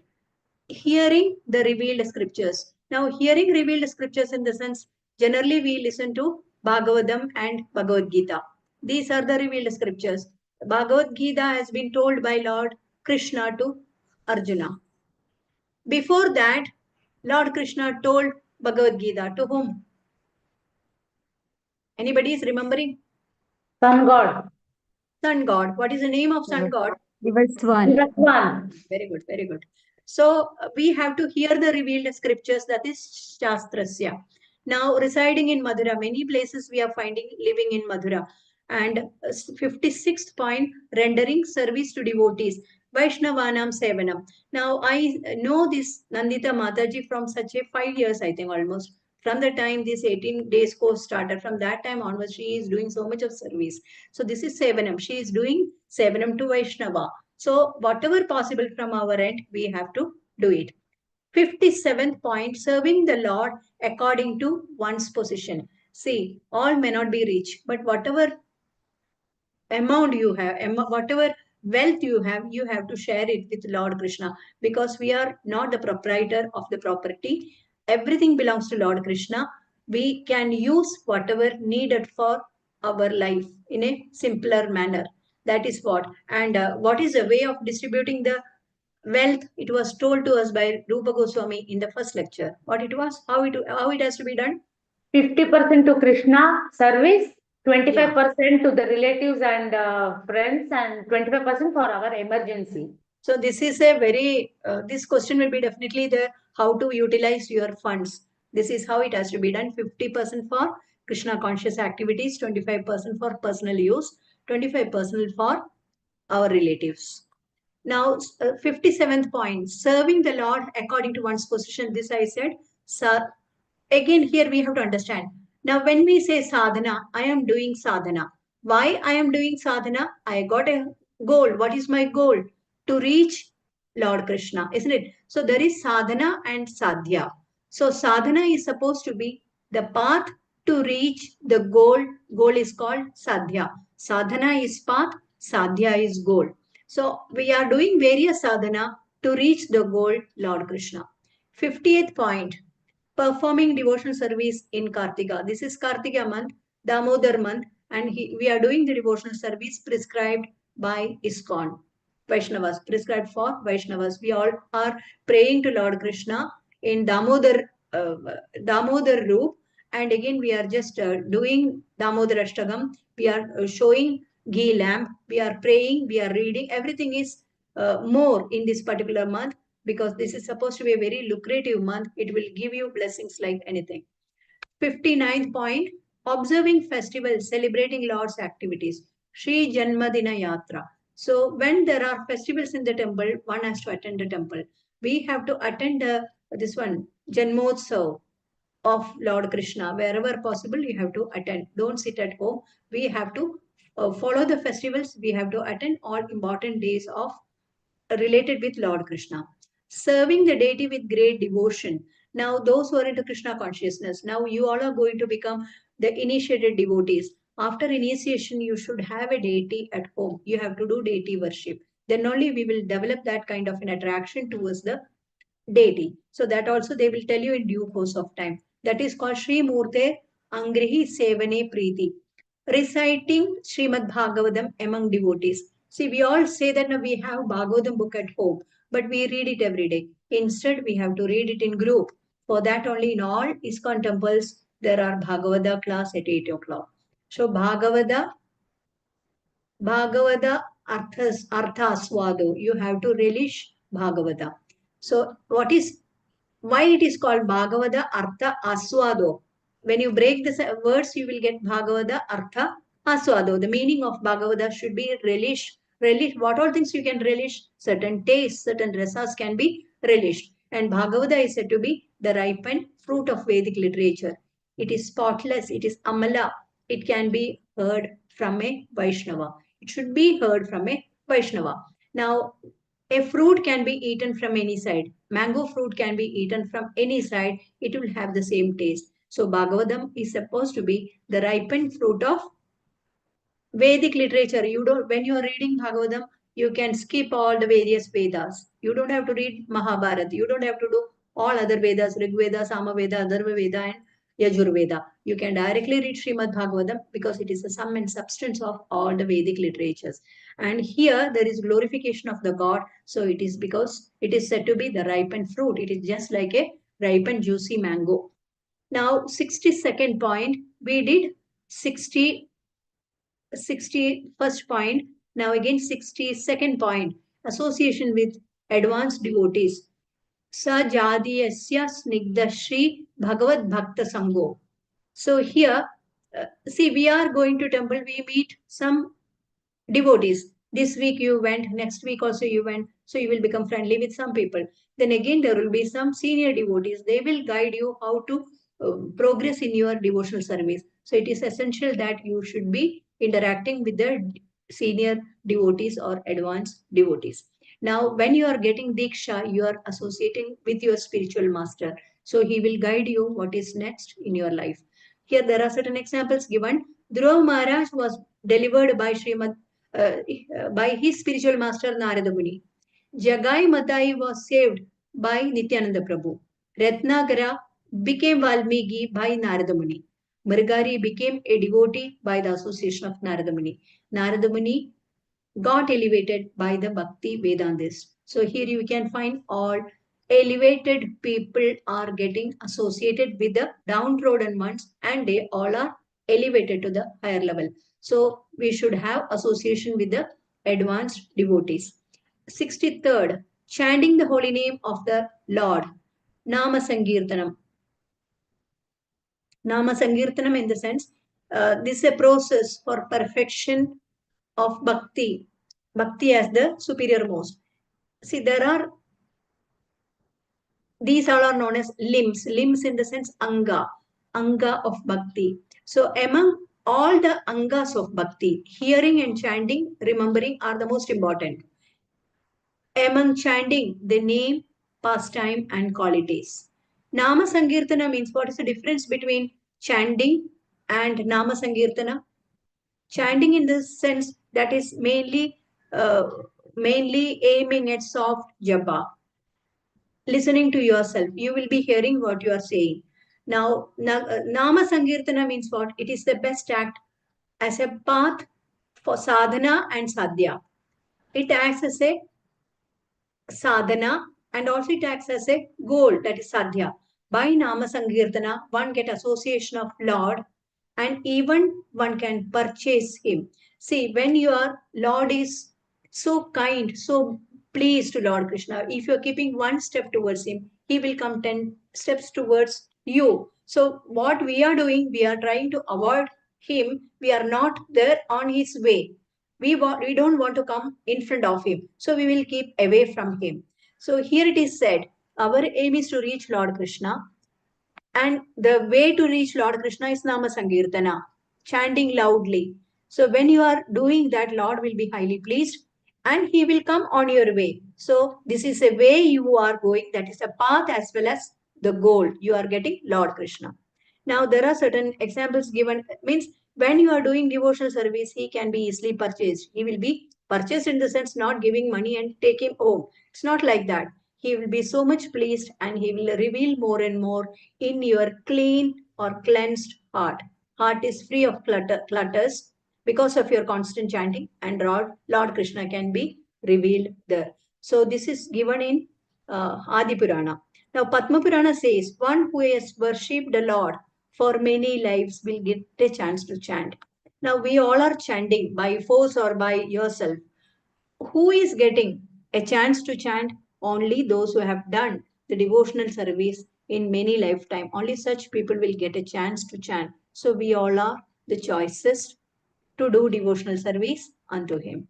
Hearing the revealed scriptures. Now, hearing revealed scriptures in the sense, generally we listen to Bhagavatam and Bhagavad Gita. These are the revealed scriptures. Bhagavad Gita has been told by Lord Krishna to Arjuna. Before that, Lord Krishna told Bhagavad Gita to whom? Anybody is remembering? Sun God. Sun God. What is the name of Sun God? One. Very good, very good. So we have to hear the revealed scriptures, that is Shastrasya. Now residing in Madhura, many places we are finding living in Madhura. And 56th point, rendering service to devotees. Vaishnavanam Sevanam. Now I know this Nandita Mataji from such a 5 years, I think almost. From the time this 18 days course started, from that time onwards, she is doing so much of service. So this is Sevanam. She is doing Sevanam to Vaishnava. So whatever possible from our end, we have to do it. 57th point, serving the Lord according to one's position. See, all may not be rich, but whatever amount you have, whatever wealth you have to share it with Lord Krishna, because we are not the proprietor of the property. Everything belongs to Lord Krishna. We can use whatever needed for our life in a simpler manner. That is what. And what is the way of distributing the wealth? It was told to us by Rupa Goswami in the first lecture. What it was, how it has to be done. 50% to Krishna service, 25% to the relatives and friends, and 25% for our emergency. So this is a very, this question will be definitely the how to utilize your funds. This is how it has to be done. 50% for Krishna conscious activities, 25% for personal use, 25% for our relatives. Now, 57th point, serving the Lord according to one's position. This I said, sir. Again, here we have to understand. Now, when we say sadhana, I am doing sadhana. Why I am doing sadhana? I got a goal. What is my goal? To reach Lord Krishna, isn't it? So there is sadhana and sadhya. So sadhana is supposed to be the path to reach the goal. Goal is called sadhya. Sadhana is path, sadhya is goal. So we are doing various sadhana to reach the goal, Lord Krishna. 50th point, performing devotional service in Kartika. This is Kartika month, Damodar month, and we are doing the devotional service prescribed by ISKCON. Vaishnavas, prescribed for Vaishnavas. We all are praying to Lord Krishna in Damodar Roop, and again we are just doing Damodar Ashtagam. We are showing ghee lamp. We are praying. We are reading. Everything is more in this particular month, because this is supposed to be a very lucrative month. It will give you blessings like anything. 59th point, observing festivals, celebrating Lord's activities. Shri Janmadina Yatra. So when there are festivals in the temple, one has to attend the temple. We have to attend this one, Janmotsav of Lord Krishna. Wherever possible, you have to attend. Don't sit at home. We have to follow the festivals. We have to attend all important days of related with Lord Krishna. Serving the deity with great devotion. Now, those who are into Krishna consciousness, now you all are going to become the initiated devotees. After initiation, you should have a deity at home. You have to do deity worship. Then only we will develop that kind of an attraction towards the deity. So that also they will tell you in due course of time. That is called Sri Murte Angrihi Sevane Preeti. Reciting Srimad Bhagavatam among devotees. See, we all say that now we have Bhagavatam book at home, but we read it every day. Instead, we have to read it in group. For that only in all ISKCON temples, there are Bhagavata class at 8 o'clock. So Bhagavata Artha Swado. You have to relish Bhagavata. So why it is called Bhagavata Artha Aswado? When you break the words, you will get Bhagavata Artha Aswado. The meaning of Bhagavata should be relish. Relish. What all things you can relish? Certain tastes, certain rasas can be relished. And Bhagavata is said to be the ripened fruit of Vedic literature. It is spotless. It is Amala. It can be heard from a Vaishnava. It should be heard from a Vaishnava. Now, a fruit can be eaten from any side. Mango fruit can be eaten from any side. It will have the same taste. So Bhagavatam is supposed to be the ripened fruit of Vedic literature. You don't, when you are reading Bhagavatam, you can skip all the various Vedas. You don't have to read Mahabharata. You don't have to do all other Vedas, Rig Veda, Samaveda, Atharva Veda, and Yajurveda. You can directly read Srimad Bhagavatam because it is the sum and substance of all the Vedic literatures. And here there is glorification of the God. So it is because it is said to be the ripened fruit. It is just like a ripened juicy mango. Now, 62nd point, we did 61st point. Now again 62nd point, association with advanced devotees. Sajadiyasya snigdha Shri Bhagavad Bhakta Sango. So here, see, we are going to temple, we meet some devotees. This week you went, next week also you went, so you will become friendly with some people. Then again, there will be some senior devotees. They will guide you how to progress in your devotional service. So it is essential that you should be interacting with the senior devotees or advanced devotees. Now, when you are getting Diksha, you are associating with your spiritual master. So he will guide you what is next in your life. Here there are certain examples given. Dhruva Maharaj was delivered by by his spiritual master Narada Muni. Jagai Matai was saved by Nityananda Prabhu. Ratnagara became Valmiki by Narada Muni. Margari became a devotee by the association of Narada Muni. Narada Muni got elevated by the Bhakti Vedantist. So here you can find all elevated people are getting associated with the downtrodden ones and they all are elevated to the higher level. So we should have association with the advanced devotees. 63rd, chanting the holy name of the Lord. Nama Sankirtanam. Nama Sankirtanam in the sense, this is a process for perfection of bhakti, bhakti as the superior most. See, these all are known as limbs in the sense anga of bhakti. So among all the angas of bhakti, hearing and chanting, remembering are the most important. Among chanting, the name, pastime and qualities. Nama Sankirtana means, what is the difference between chanting and Nama Sankirtana? Chanting in the sense that is mainly aiming at soft japa. Listening to yourself, you will be hearing what you are saying. Now, Nama Sankirtana means what? It is the best act as a path for sadhana and sadhya. It acts as a sadhana and also it acts as a goal, that is sadhya. By Nama Sankirtana, one get association of Lord and even one can purchase him. See, when your Lord is so kind, so pleased to Lord Krishna, if you're keeping one step towards him, he will come 10 steps towards you. So what we are doing, we are trying to avoid him. We are not there on his way. We don't want to come in front of him. So we will keep away from him. So here it is said, our aim is to reach Lord Krishna. And the way to reach Lord Krishna is Nama Sankirtana, chanting loudly. So when you are doing that, Lord will be highly pleased and he will come on your way. So this is a way you are going, that is a path as well as the goal. You are getting Lord Krishna. Now there are certain examples given, means when you are doing devotional service, he can be easily purchased. He will be purchased in the sense not giving money and take him home. It's not like that. He will be so much pleased and he will reveal more and more in your clean or cleansed heart. Heart is free of clutters because of your constant chanting, and Lord Krishna can be revealed there. So this is given in Adi Purana. Now Padma Purana says, one who has worshipped the Lord for many lives will get a chance to chant. Now we all are chanting by force or by yourself. Who is getting a chance to chant? Only those who have done the devotional service in many lifetime. Only such people will get a chance to chant. So we all are the choicest to do devotional service unto him.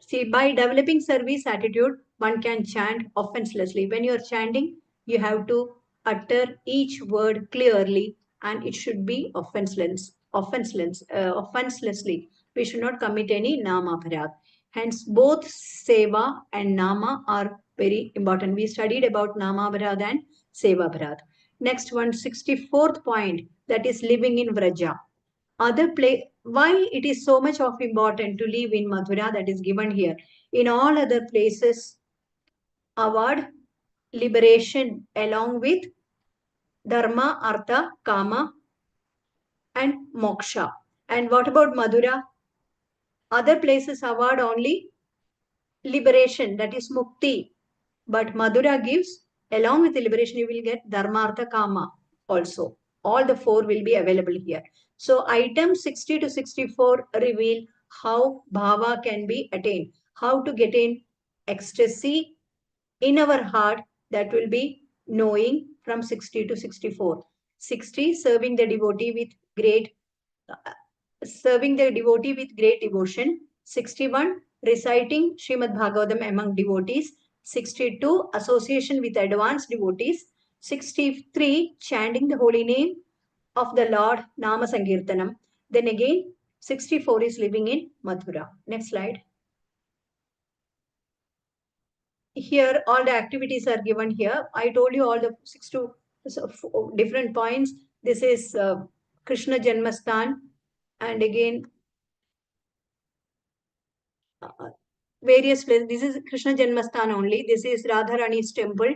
See, by developing service attitude, one can chant offenselessly. When you are chanting, you have to utter each word clearly, and it should be offenselessly. We should not commit any nama aparadh. Hence, both seva and nama are very important. We studied about nama aparadh and seva aparadh. Next one, 64th point, that is living in Vraja. Other place, why it is so much of important to live in Mathura, that is given here. In all other places, award liberation along with dharma, artha, kama and moksha. And what about Madhura? Other places award only liberation, that is mukti. But Madhura gives, along with the liberation, you will get dharma, artha, kama also. All the four will be available here. So items 60 to 64 reveal how bhava can be attained, how to get in ecstasy in our heart, that will be knowing from 60 to 64. 60, serving the devotee with great devotion. 61, reciting Srimad Bhagavatam among devotees. 62, association with advanced devotees. 63, chanting the holy name of the Lord, Nama Sankirtanam. Then again, 64 is living in Mathura. Next slide. Here, all the activities are given here. I told you all the 4 different points. This is Krishna Janmastan, and again, various places. This is Krishna Janmastan only. This is Radharani's temple.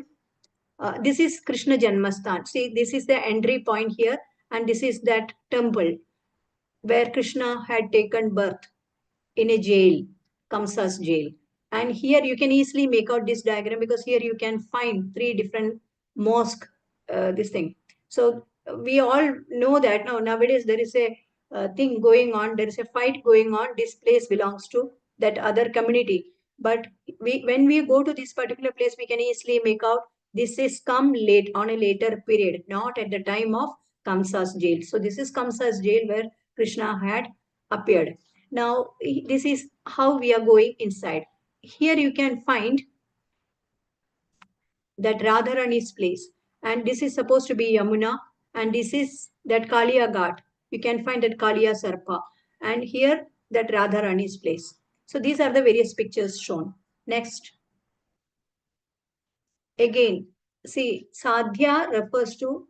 This is Krishna Janmastan. See, this is the entry point here, and this is that temple where Krishna had taken birth in a jail, Kamsa's jail. And here you can easily make out this diagram, because here you can find 3 different mosque, this thing. So we all know that nowadays there is a thing going on, there is a fight going on. This place belongs to that other community. But when we go to this particular place, we can easily make out this is come late, on a later period, not at the time of Kamsa's jail. So this is Kamsa's jail where Krishna had appeared. Now, this is how we are going inside. Here you can find that Radharani's place. And this is supposed to be Yamuna. And this is that Kaliya Ghat. You can find that Kaliya Sarpa. And here, that Radharani's place. So these are the various pictures shown. Next. Again, see, Sadhya refers to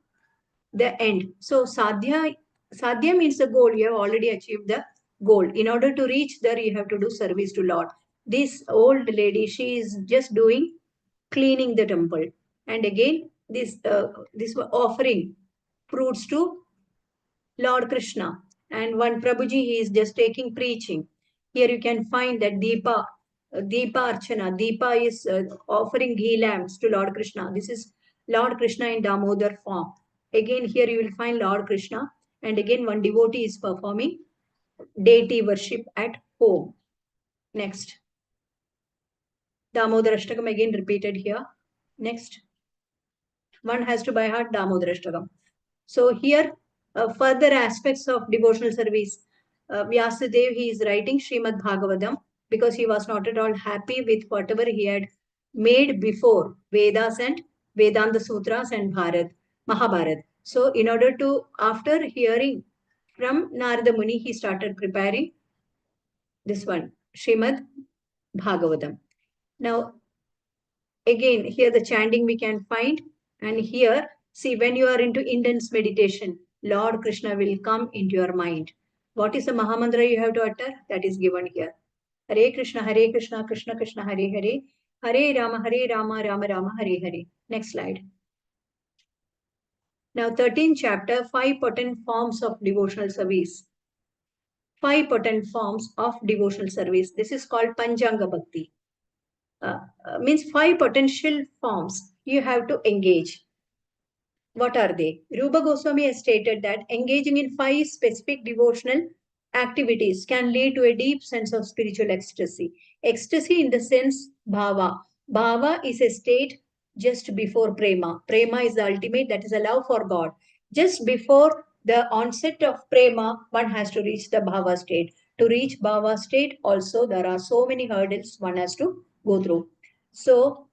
the end. So sadhya means the goal. You have already achieved the goal. In order to reach there, you have to do service to Lord. This old lady, she is just doing cleaning the temple. And again, this offering fruits to Lord Krishna. And one Prabhuji, he is just taking preaching. Here you can find that Deepa Archana. Deepa is offering ghee lamps to Lord Krishna. This is Lord Krishna in Damodar form. Again, here you will find Lord Krishna. And again, one devotee is performing deity worship at home. Next. Damodar Ashtakam again repeated here. Next. One has to by heart Damodar Ashtakam. So here, further aspects of devotional service. Vyasadev, he is writing Srimad Bhagavatam because he was not at all happy with whatever he had made before Vedas and Vedanta Sutras and Mahabharat. So in order to, after hearing from Narada Muni, he started preparing this one, Srimad Bhagavatam. Now, again, here the chanting we can find. And here, see, when you are into intense meditation, Lord Krishna will come into your mind. What is the Mahamantra you have to utter? That is given here. Hare Krishna, Krishna Krishna, Hare Hare, Hare Rama, Rama Rama, Hare Hare. Next slide. Now, 13th chapter, 5 potent forms of devotional service. 5 potent forms of devotional service. This is called Panchanga Bhakti. Means 5 potential forms you have to engage. What are they? Rupa Goswami has stated that engaging in 5 specific devotional activities can lead to a deep sense of spiritual ecstasy. Ecstasy in the sense bhava. Bhava is a state just before prema. Prema is the ultimate, that is a love for God. Just before the onset of prema, one has to reach the bhava state. To reach bhava state, also there are so many hurdles one has to go through. So,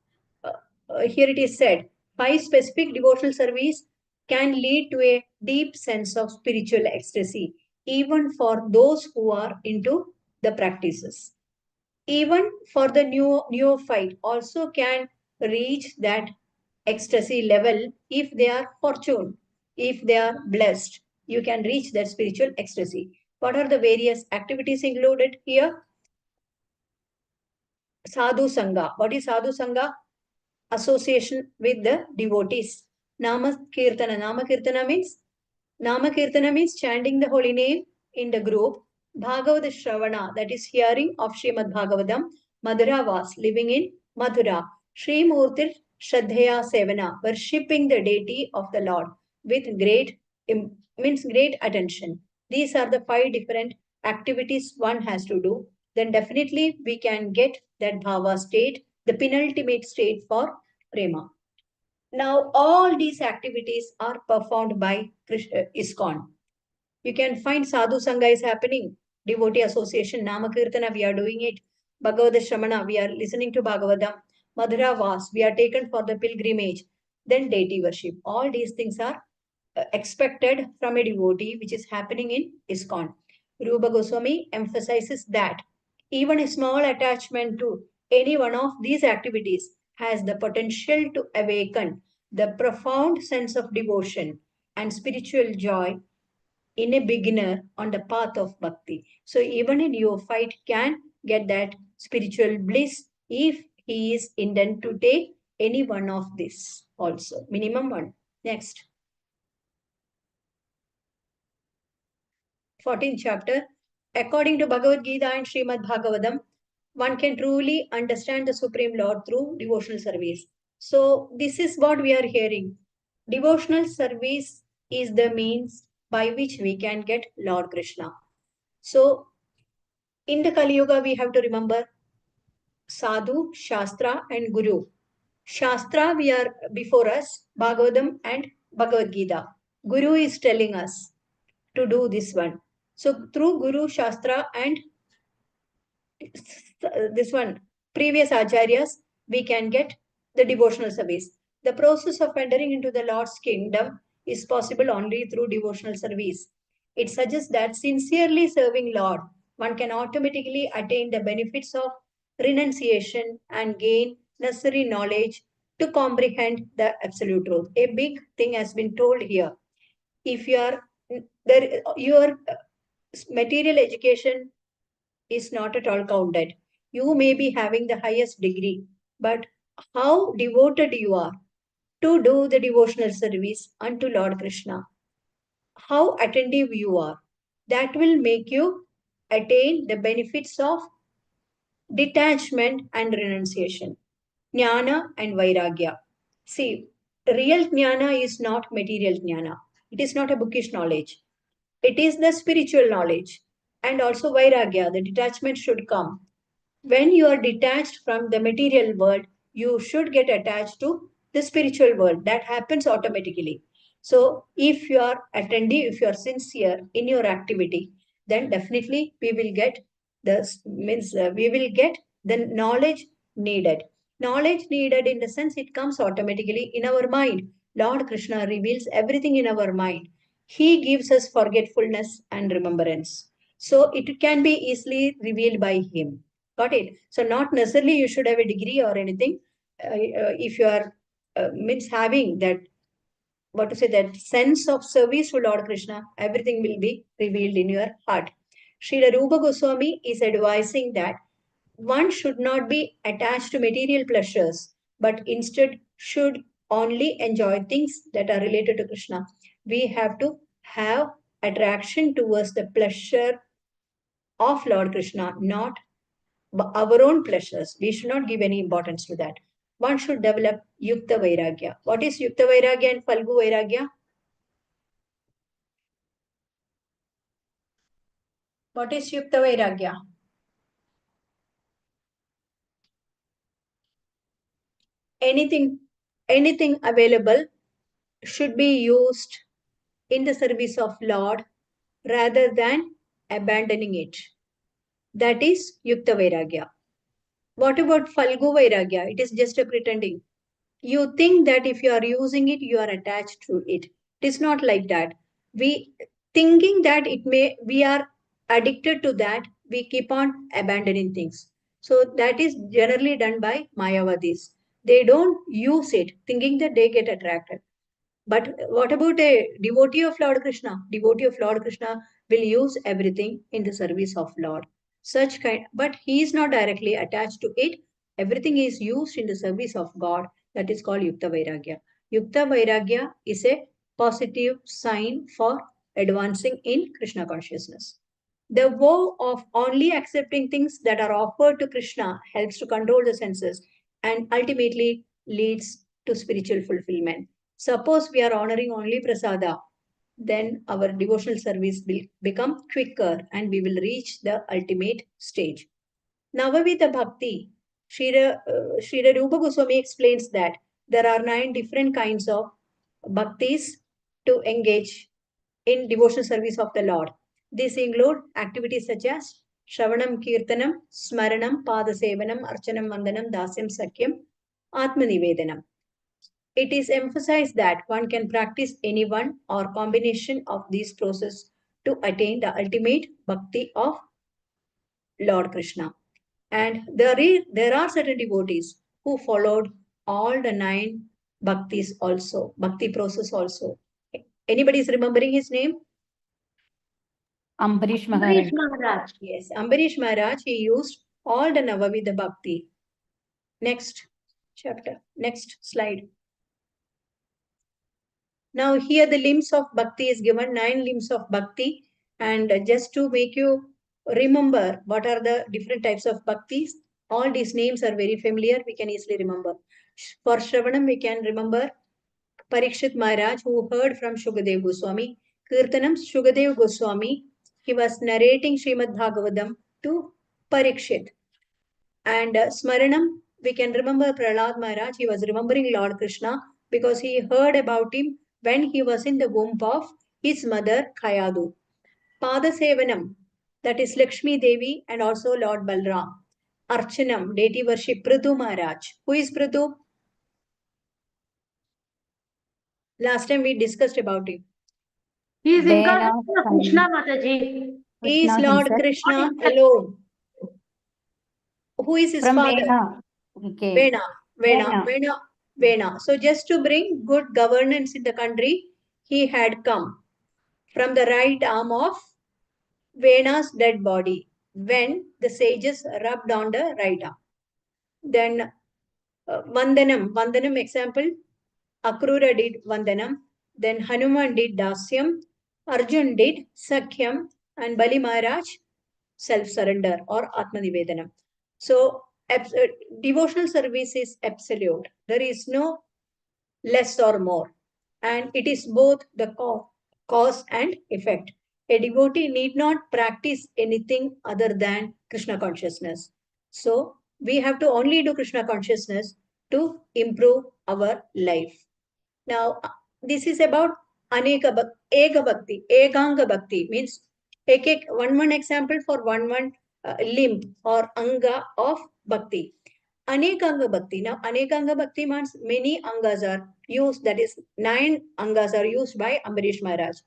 here it is said, 5 specific devotional service can lead to a deep sense of spiritual ecstasy, even for those who are into the practices. Even for the neophyte also can reach that ecstasy level if they are fortunate, if they are blessed. You can reach that spiritual ecstasy. What are the various activities included here? Sadhu Sangha. What is Sadhu Sangha? Association with the devotees. Nama Kirtana means chanting the holy name in the group. Bhagavad Shravana, that is hearing of Srimad Bhagavatam. Madhura Vas, living in Mathura. Sri Murtir Shraddhaya Sevana, worshipping the deity of the Lord with great attention. These are the 5 different activities one has to do. Then definitely we can get that bhava state, the penultimate state for prema. Now, all these activities are performed by ISKCON. You can find Sadhu Sangha is happening, devotee association, Namakirtana, we are doing it. Bhagavad Shramana, we are listening to Bhagavatam. Madhura Vas, we are taken for the pilgrimage. Then deity worship. All these things are expected from a devotee, which is happening in ISKCON. Rupa Goswami emphasizes that even a small attachment to any one of these activities has the potential to awaken the profound sense of devotion and spiritual joy in a beginner on the path of bhakti. So even a neophyte can get that spiritual bliss if he is intent to take any one of this also. Minimum one. Next. 14th chapter. According to Bhagavad Gita and Srimad Bhagavatam, one can truly understand the Supreme Lord through devotional service. So this is what we are hearing. Devotional service is the means by which we can get Lord Krishna. So in the Kali Yuga, we have to remember Sadhu, Shastra and Guru. Shastra, we are before us, Bhagavatam and Bhagavad Gita. Guru is telling us to do this one. So through Guru, Shastra and this one, previous acharyas, we can get the devotional service. The process of entering into the Lord's kingdom is possible only through devotional service. It suggests that sincerely serving Lord, one can automatically attain the benefits of renunciation and gain necessary knowledge to comprehend the absolute truth. A big thing has been told here. If you are there, your material education is not at all counted. You may be having the highest degree, but how devoted you are to do the devotional service unto Lord Krishna, how attentive you are, that will make you attain the benefits of detachment and renunciation, jnana and vairagya. See, real jnana is not material jnana. It is not a bookish knowledge. It is the spiritual knowledge. And also vairagya, the detachment should come. When you are detached from the material world, you should get attached to the spiritual world. That happens automatically. So if you are attentive, if you are sincere in your activity, then definitely we will get the knowledge needed. Knowledge needed in the sense it comes automatically in our mind. Lord Krishna reveals everything in our mind. He gives us forgetfulness and remembrance. So it can be easily revealed by him. Got it? So not necessarily you should have a degree or anything. If you are means having that, what to say, that sense of service to Lord Krishna, everything will be revealed in your heart. Srila Rupa Goswami is advising that one should not be attached to material pleasures, but instead should only enjoy things that are related to Krishna. We have to have attraction towards the pleasure of Lord Krishna, not our own pleasures. We should not give any importance to that. One should develop Yukta Vairagya. What is Yukta Vairagya and Falgu Vairagya? What is Yukta Vairagya? Anything available should be used in the service of Lord rather than abandoning it. That is Yukta Vairagya. What about Falgu Vairagya? It is just a pretending. You think that if you are using it, you are attached to it. It is not like that. We thinking that we are addicted to that, we keep on abandoning things. So that is generally done by Mayavadis. They don't use it, thinking that they get attracted. But what about a devotee of Lord Krishna? Devotee of Lord Krishna will use everything in the service of Lord. But he is not directly attached to it. Everything is used in the service of God. That is called Yukta Vairagya. Yukta Vairagya is a positive sign for advancing in Krishna consciousness. The vow of only accepting things that are offered to Krishna helps to control the senses and ultimately leads to spiritual fulfillment. Suppose we are honoring only prasada, then our devotional service will become quicker and we will reach the ultimate stage. Navavida Bhakti, Srila Rupa Goswami explains that there are 9 different kinds of bhaktis to engage in devotional service of the Lord. These include activities such as Shravanam Kirtanam, Smaranam, Padasevanam, Archanam Vandanam, Dasyam Sakyam, Atmanivedanam. It is emphasized that one can practice any one or combination of these processes to attain the ultimate bhakti of Lord Krishna. And there are certain devotees who followed all the 9 bhaktis also, bhakti process also. Anybody is remembering his name? Ambarish Ambarish Maharaj. Maharaj. Yes, Ambarish Maharaj, he used all the Navavida Bhakti. Next chapter, next slide. Now here the limbs of Bhakti is given, 9 limbs of Bhakti. And just to make you remember what are the different types of Bhaktis, all these names are very familiar, we can easily remember. For Shravanam, we can remember Parikshit Maharaj, who heard from Shukadev Goswami. Kirtanam, Shukadev Goswami, he was narrating Srimad Bhagavatam to Parikshit. And Smaranam, we can remember Prahlad Maharaj, he was remembering Lord Krishna because he heard about him when he was in the womb of his mother Khayadu. Padasevanam, that is Lakshmi Devi and also Lord Balram. Archanam, deity worship, Prithu Maharaj. Who is Prithu? Last time we discussed about him. He is Vena, incarnation of Krishna, Mataji. He is Krishna Lord himself. Krishna alone. Who is his From father? Vena. Okay. Vena. So just to bring good governance in the country, he had come from the right arm of Vena's dead body when the sages rubbed on the right arm. Then Vandanam example, Akrura did Vandanam, then Hanuman did Dasyam, Arjun did Sakhyam, and Bali Maharaj self-surrender or Atmanivedanam. So devotional service is absolute. There is no less or more. And it is both the cause and effect. A devotee need not practice anything other than Krishna consciousness. So we have to only do Krishna consciousness to improve our life. Now, this is about Ega Bhakti. Eganga Bhakti means one example for one limb or anga of Bhakti. Anekanga Bhakti. Now, Anekanga Bhakti means many angas are used, that is 9 angas are used by Ambarish Maharaj.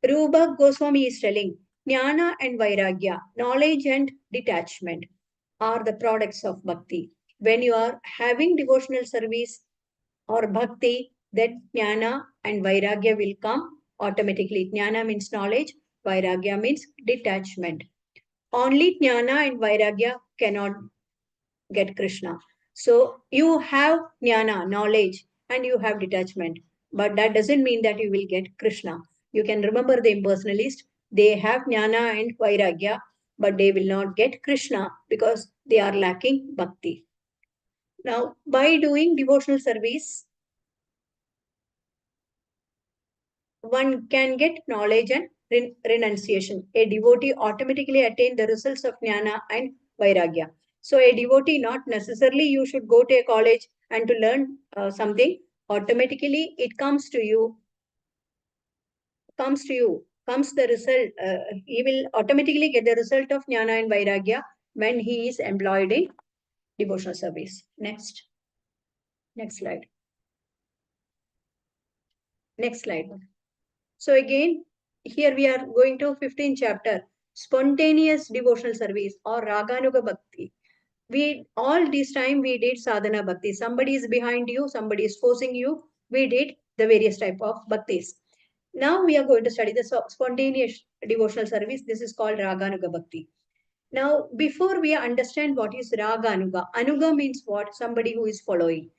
Rupa Goswami is telling Jnana and Vairagya, knowledge and detachment. are the products of bhakti. When you are having devotional service or bhakti, then jnana and vairagya will come automatically. Jnana means knowledge, vairagya means detachment. Only jnana and vairagya cannot get Krishna. So you have jnana, knowledge, and you have detachment. But that doesn't mean that you will get Krishna. You can remember the impersonalist. They have jnana and vairagya, but they will not get Krishna because they are lacking bhakti. Now, by doing devotional service, one can get knowledge and renunciation. A devotee automatically attain the results of jnana and vairagya. So a devotee, not necessarily you should go to a college and to learn something. Automatically it comes to you, comes the result. He will automatically get the result of jnana and vairagya when he is employed in devotional service. Next slide. Next slide. So again, here we are going to 15th chapter, spontaneous devotional service or Raganuga Bhakti. We all this time we did sadhana bhakti. Somebody is behind you, somebody is forcing you. We did the various type of bhaktis. Now we are going to study the spontaneous devotional service. This is called Raganuga Bhakti. Now, before we understand what is Raganuga, Anuga means what? Somebody who is following.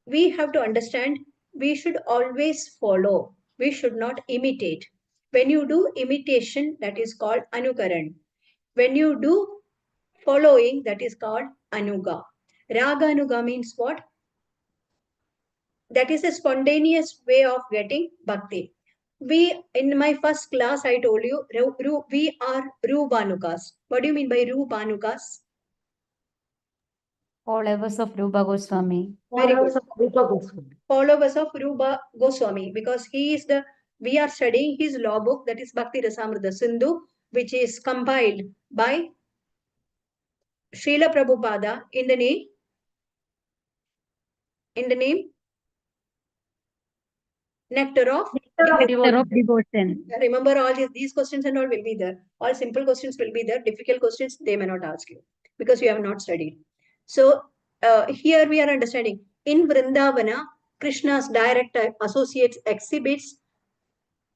We have to understand we should always follow. We should not imitate. When you do imitation, that is called anukaran. When you do following, that is called anuga. Raga anuga means what? That is a spontaneous way of getting bhakti. We, in my first class, I told you, we are Rubanukas. What do you mean by Rubanukas? Followers of Rupa Goswami. Very good. Followers of Rupa Goswami. Followers of Rupa Goswami, because he is we are studying his law book, that is Bhakti Rasamrita Sindhu, which is compiled by Srila Prabhupada in the name Nectar of Nectar of Devotion. Remember all these questions and all will be there. All simple questions will be there. Difficult questions they may not ask you because you have not studied. So here we are understanding in Vrindavana, Krishna's direct associates exhibits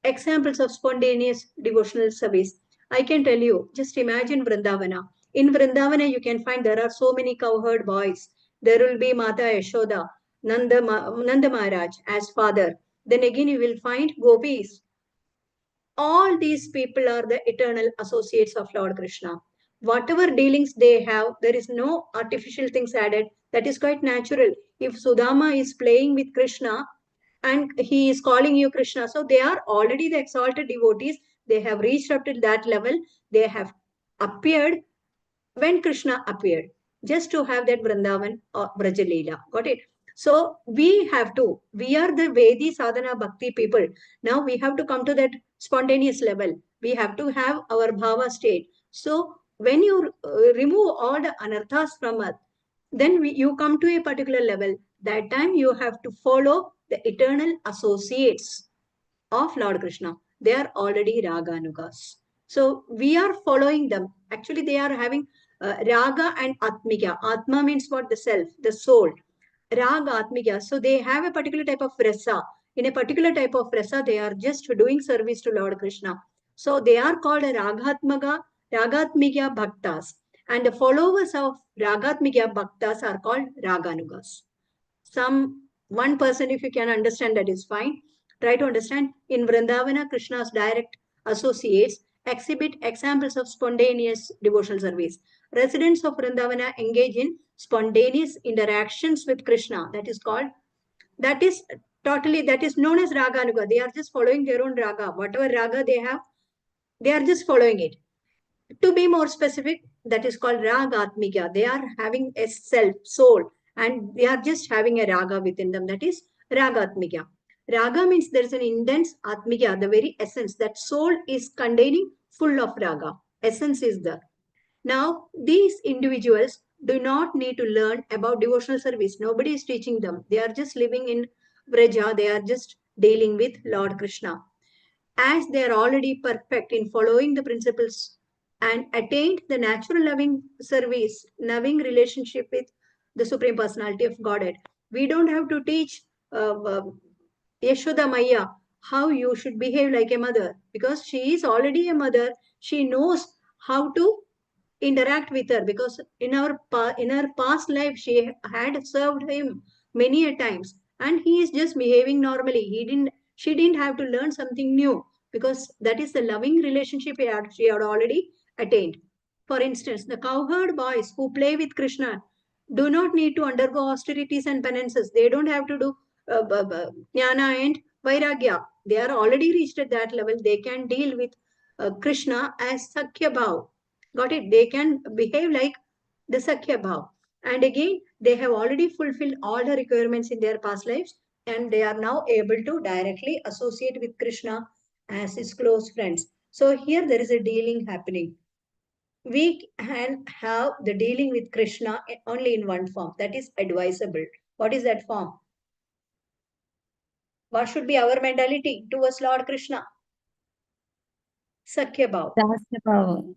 examples of spontaneous devotional service. I can tell you, just imagine Vrindavana. In Vrindavana, you can find there are so many cowherd boys. There will be Mata Yashoda, Nanda Maharaj as father. Then again, you will find gopis. All these people are the eternal associates of Lord Krishna. Whatever dealings they have, there is no artificial things added. That is quite natural. If Sudama is playing with Krishna, and he is calling you Krishna. So they are already the exalted devotees. They have reached up to that level. They have appeared when Krishna appeared, just to have that Vrindavan or Brajalila. Got it? So we are the Vedi Sadhana Bhakti people. Now we have to come to that spontaneous level. We have to have our bhava state. So when you remove all the anarthas from us, then you come to a particular level. That time you have to follow the eternal associates of Lord Krishna. They are already Raganugas. So we are following them. Actually, they are having Raga and Atmika. Atma means what? The self, the soul. Raga, Atmika. So they have a particular type of rasa. In a particular type of rasa, they are just doing service to Lord Krishna. So they are called Ragatmika Bhaktas. And the followers of Ragatmika Bhaktas are called Raganugas. One person, if you can understand, that is fine. Try to understand. In Vrindavana, Krishna's direct associates exhibit examples of spontaneous devotional service. Residents of Vrindavana engage in spontaneous interactions with Krishna. That is known as Raganuga. They are just following their own raga. Whatever raga they have, they are just following it. To be more specific, that is called Ragatmika. They are having a self, soul, and they are just having a raga within them. That is Ragatmika. Raga means there is an intense Atmika, the very essence. That soul is containing full of raga. Essence is there. Now, these individuals do not need to learn about devotional service. Nobody is teaching them. They are just living in Vraja. They are just dealing with Lord Krishna. As they are already perfect in following the principles and attained the natural loving service, loving relationship with the Supreme Personality of Godhead. We don't have to teach Yashoda Maya how you should behave like a mother, because she is already a mother. She knows how to interact with her, because in her past life she had served him many a times, and he is just behaving normally. She didn't have to learn something new, because that is the loving relationship she had already attained. For instance, the cowherd boys who play with Krishna do not need to undergo austerities and penances. They don't have to do jnana and vairagya. They are already reached at that level. They can deal with Krishna as Sakhya Bhav. Got it? They can behave like the Sakhya Bhav. And again, they have already fulfilled all the requirements in their past lives, and they are now able to directly associate with Krishna as his close friends. So here there is a dealing happening. We can have the dealing with Krishna only in one form, that is advisable. What is that form? What should be our mentality towards Lord Krishna? Sakhya Bhav. Dasya Bhava.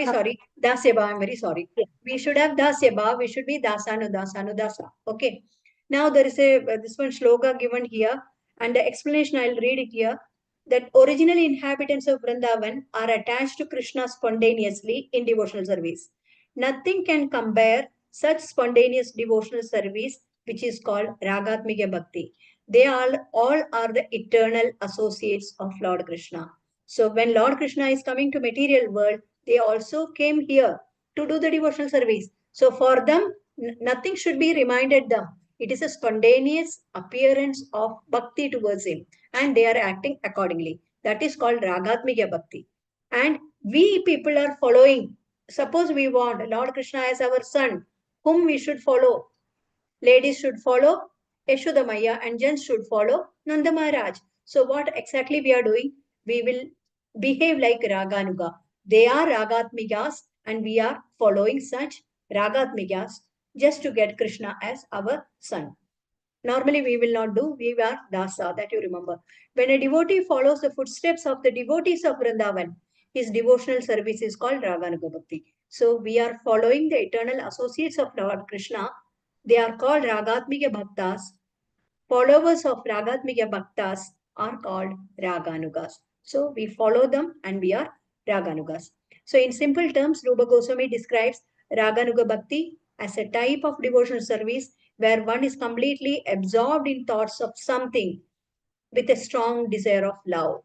Sorry. Dasyabha, I'm very sorry. We should have Dasyabha, we should be Dasanudasa. Okay. Now there is this one shloka given here, and the explanation I'll read it here. That original inhabitants of Vrindavan are attached to Krishna spontaneously in devotional service. Nothing can compare such spontaneous devotional service, which is called Ragatmika Bhakti. They all are the eternal associates of Lord Krishna. So when Lord Krishna is coming to material world, they also came here to do the devotional service. So for them, nothing should be reminded them. It is a spontaneous appearance of bhakti towards him, and they are acting accordingly. That is called Ragatmika Bhakti. And we people are following. Suppose we want Lord Krishna as our son, whom we should follow. Ladies should follow Yashoda Maya and gents should follow Nanda Maharaj. So what exactly we are doing? We will behave like Raganuga. They are Ragatmikas and we are following such Ragatmikas just to get Krishna as our son. Normally we will not do, we are Dasa, that you remember. When a devotee follows the footsteps of the devotees of Vrindavan, his devotional service is called Raganuga Bhakti. So we are following the eternal associates of Lord Krishna. They are called Ragatmika Bhaktas. Followers of Ragatmika Bhaktas are called Raganugas. So we follow them and we are Raganugas. So in simple terms, Rupa Goswami describes Raganuga Bhakti as a type of devotional service where one is completely absorbed in thoughts of something with a strong desire of love.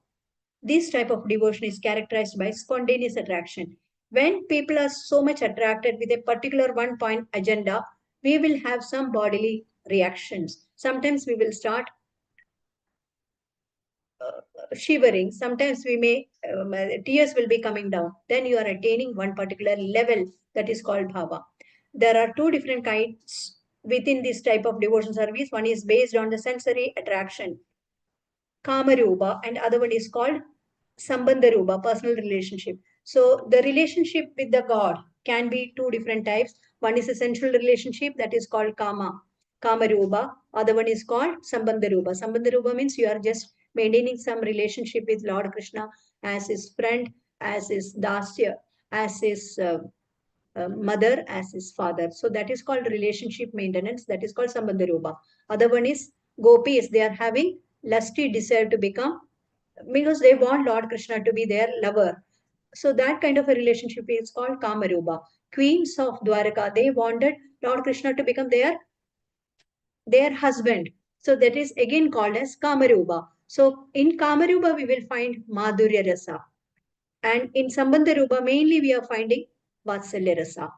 This type of devotion is characterized by spontaneous attraction. When people are so much attracted with a particular one point agenda, we will have some bodily reactions. Sometimes we will start shivering. Sometimes we may, tears will be coming down. Then you are attaining one particular level that is called bhava. There are two different kinds within this type of devotion service. One is based on the sensory attraction, Kamarupa, and other one is called Sambandharupa, personal relationship. So the relationship with the God can be two different types. One is a sensual relationship that is called Kamarupa. Other one is called Sambandharupa. Sambandharupa means you are just maintaining some relationship with Lord Krishna as his friend, as his dasya, as his mother, as his father. So that is called relationship maintenance. That is called Sambandharupa. Other one is gopis. They are having lusty desire to become, because they want Lord Krishna to be their lover. So that kind of a relationship is called Kamarupa. Queens of Dwaraka, they wanted Lord Krishna to become their husband. So that is again called as Kamarupa. So in Kamarupa, we will find Madhurya Rasa. And in Sambandharupa, mainly we are finding Vatsalya Rasa.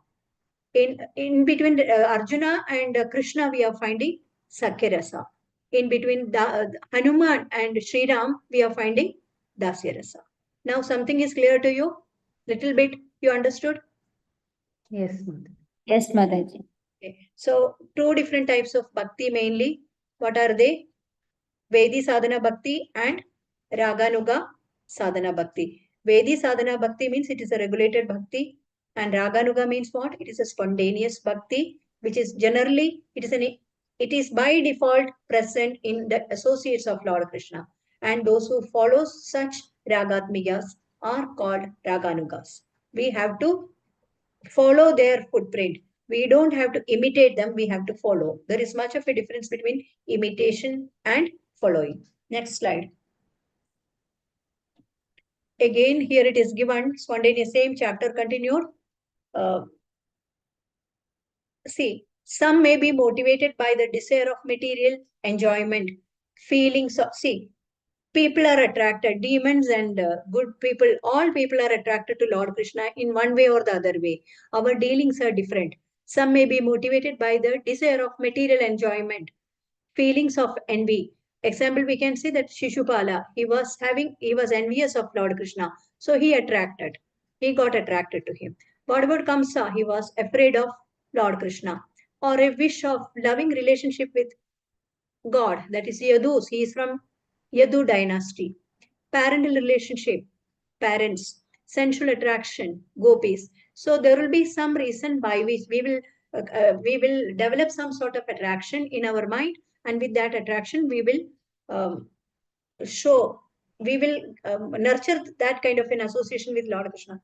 In between Arjuna and Krishna, we are finding Sakhya Rasa. In between Hanuman and Sri Ram, we are finding Dasya Rasa. Now something is clear to you? Little bit you understood? Yes, Mother. Yes, Mataji. Okay. So two different types of bhakti mainly. What are they? Vedi Sadhana Bhakti and Raganuga Sadhana Bhakti. Vedi Sadhana Bhakti means it is a regulated bhakti, and Raganuga means what? It is a spontaneous bhakti, which is generally, it is by default present in the associates of Lord Krishna. And those who follow such Ragatmikas are called Raganugas. We have to follow their footprint. We don't have to imitate them, we have to follow. There is much of a difference between imitation and following. Next slide. Again, here it is given, spontaneous, same chapter continued. See, some may be motivated by the desire of material enjoyment, feelings of, see, people are attracted, demons and good people, all people are attracted to Lord Krishna in one way or the other way. Our dealings are different. Some may be motivated by the desire of material enjoyment, feelings of envy. Example, we can say that Shishupala, he was envious of Lord Krishna. So he got attracted to him. What about Kamsa? He was afraid of Lord Krishna. Or a wish of loving relationship with God, that is Yadus. He is from Yadu dynasty. Parental relationship, parents, sensual attraction, gopis. So there will be some reason by which we will develop some sort of attraction in our mind, and with that attraction we will um, nurture that kind of an association with Lord Krishna.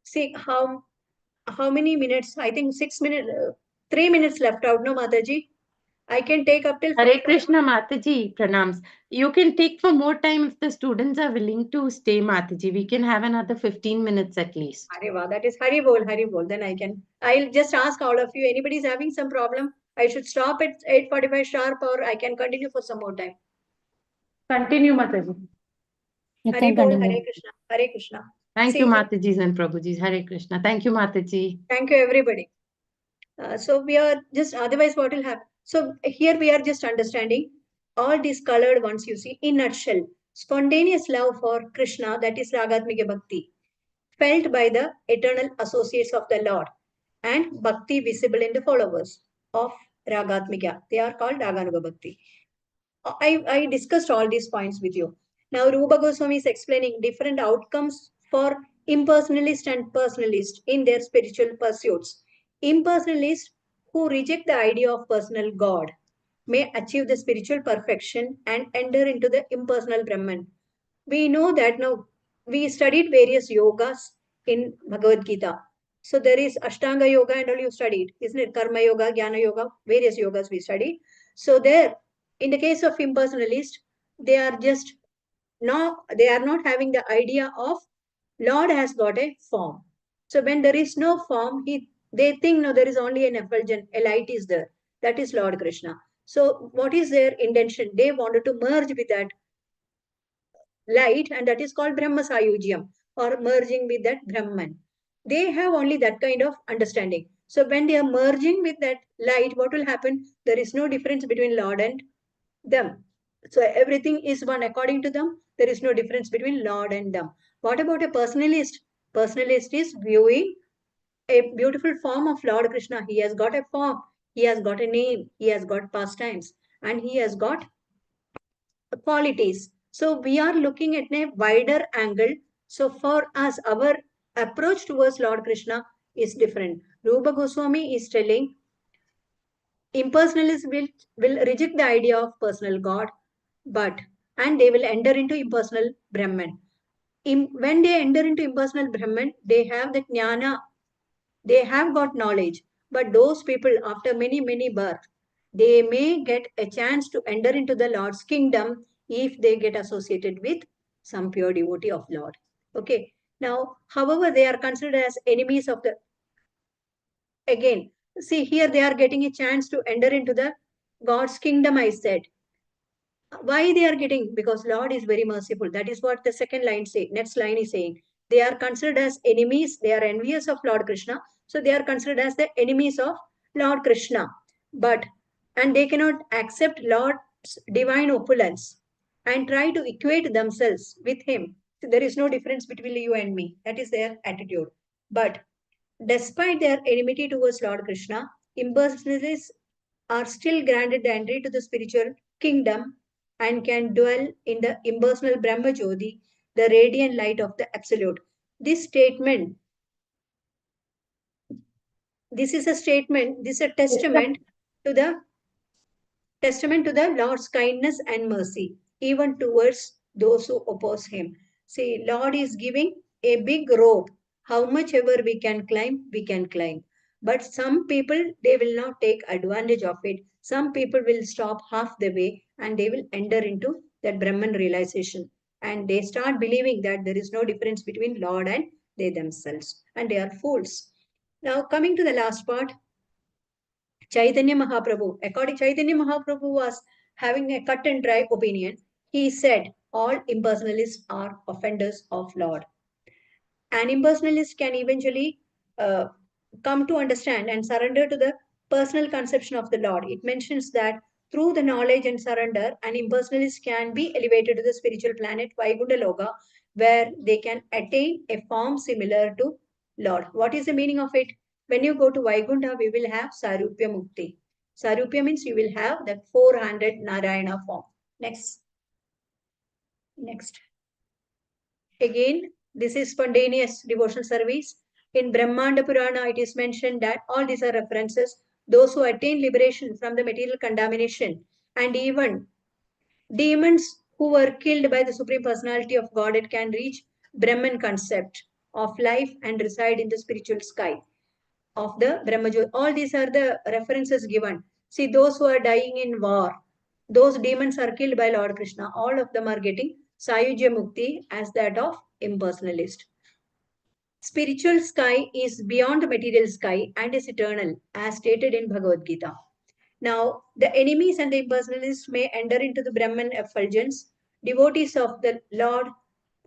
See how many minutes? I think 6 minutes, 3 minutes left out. No, Mataji. I can take up till Hare Krishna, Mataji, pranams. You can take for more time if the students are willing to stay, Mataji. We can have another 15 minutes at least. Hare Vah, that is Hari Bol, Hari Bol. Then I'll just ask all of you, anybody's having some problem, I should stop at 8:45 sharp, or I can continue for some more time. Continue, Mataji. You Hari can Bol, continue. Hare Krishna, Hare Krishna. Thank See, you, Matajis and Prabhujis. Hare Krishna. Thank you, Mataji. thank you, everybody. So we are just, otherwise what will happen? So here we are just understanding all these colored ones you see in nutshell. Spontaneous love for Krishna, that is Ragatmika Bhakti, felt by the eternal associates of the Lord, and Bhakti visible in the followers of Ragatmika. They are called Raganuga Bhakti. I discussed all these points with you. Now Rupa Goswami is explaining different outcomes for impersonalist and personalist in their spiritual pursuits. Impersonalists who reject the idea of personal God may achieve the spiritual perfection and enter into the impersonal Brahman. We know that now we studied various yogas in Bhagavad Gita. So there is Ashtanga Yoga and all you studied, isn't it? Karma Yoga, Jnana Yoga, various yogas we studied. So there, in the case of impersonalist, they are not having the idea of Lord has got a form. So when there is no form, they think no, there is only an effulgence, a light is there. That is Lord Krishna. So what is their intention? They wanted to merge with that light, and that is called Brahma Sayujiam, or merging with that Brahman. They have only that kind of understanding. So when they are merging with that light, what will happen? There is no difference between Lord and them. So everything is one according to them. There is no difference between Lord and them. What about a personalist? Personalist is viewing a beautiful form of Lord Krishna. He has got a form, he has got a name, he has got pastimes, and he has got qualities. So we are looking at a wider angle. So for us, our approach towards Lord Krishna is different. Rupa Goswami is telling impersonalists will reject the idea of personal God, and they will enter into impersonal Brahman. When they enter into impersonal Brahman, they have the jnana, they have got knowledge. But those people, after many, many births, they may get a chance to enter into the Lord's kingdom if they get associated with some pure devotee of Lord. Okay. Now, however, they are considered as enemies of the, again, see here they are getting a chance to enter into the God's kingdom, I said. Why they are getting? Because Lord is very merciful. That is what the second line say. Next line is saying. They are considered as enemies. They are envious of Lord Krishna. So they are considered as the enemies of Lord Krishna. And they cannot accept Lord's divine opulence and try to equate themselves with him. So there is no difference between you and me. That is their attitude. But despite their enmity towards Lord Krishna, impersonalists are still granted the entry to the spiritual kingdom and can dwell in the impersonal Brahma Jyoti, the radiant light of the Absolute. This is a testament to the Lord's kindness and mercy, even towards those who oppose him. See, Lord is giving a big robe. How much ever we can climb, we can climb. But some people, they will not take advantage of it. Some people will stop half the way and they will enter into that Brahman realization. And they start believing that there is no difference between Lord and they themselves. And they are fools. Now, coming to the last part, Chaitanya Mahaprabhu. According Chaitanya Mahaprabhu was having a cut and dry opinion. He said all impersonalists are offenders of Lord. An impersonalist can eventually come to understand and surrender to the personal conception of the Lord. It mentions that through the knowledge and surrender, an impersonalist can be elevated to the spiritual planet Vaikuntha Loka, where they can attain a form similar to Lord. What is the meaning of it? When you go to Vaikuntha, we will have Sarupya Mukti. Sarupya means you will have that 400 Narayana form. Next. Again, this is spontaneous devotional service. In Brahmanda Purana, it is mentioned that all these are references. Those who attain liberation from the material contamination and even demons who were killed by the Supreme Personality of Godhead can reach Brahman concept of life and reside in the spiritual sky of the Brahmajyoti. All these are the references given. See, those who are dying in war, those demons are killed by Lord Krishna. All of them are getting Sayujya Mukti as that of impersonalist. Spiritual sky is beyond the material sky and is eternal, as stated in Bhagavad Gita. Now, the enemies and the impersonalists may enter into the Brahman effulgence. Devotees of the Lord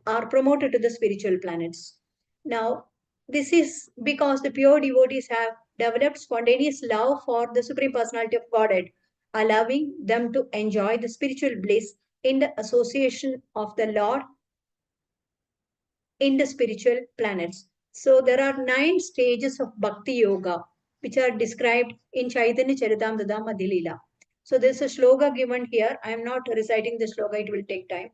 are promoted to the spiritual planets. Now, this is because the pure devotees have developed spontaneous love for the Supreme Personality of Godhead, allowing them to enjoy the spiritual bliss in the association of the Lord in the spiritual planets. So there are 9 stages of Bhakti Yoga, which are described in Chaitanya Charitamrita Madhya. So there's a shloka given here. I am not reciting the shloka, it will take time.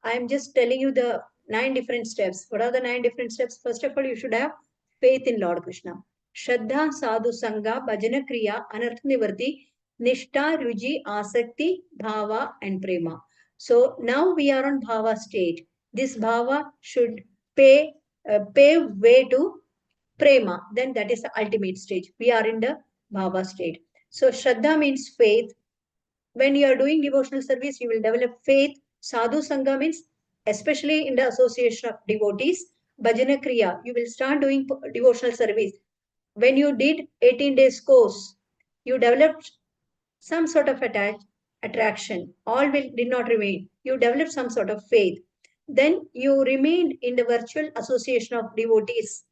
I am just telling you the 9 different steps. What are the 9 different steps? First of all, you should have faith in Lord Krishna. Shraddha, Sadhu, Sangha, Bhajana, Kriya, Anartha Nivarti, Nishta, Ruji, Asakti, Bhava, and Prema. So now we are on Bhava state. This Bhava should pave way to Prema. Then that is the ultimate stage. We are in the Bhava state. So Shraddha means faith. When you are doing devotional service, you will develop faith. Sadhu Sangha means especially in the association of devotees. Bhajana Kriya, you will start doing devotional service. When you did 18 days course, you developed some sort of attraction. All did not remain. You developed some sort of faith. Then you remained in the virtual association of devotees.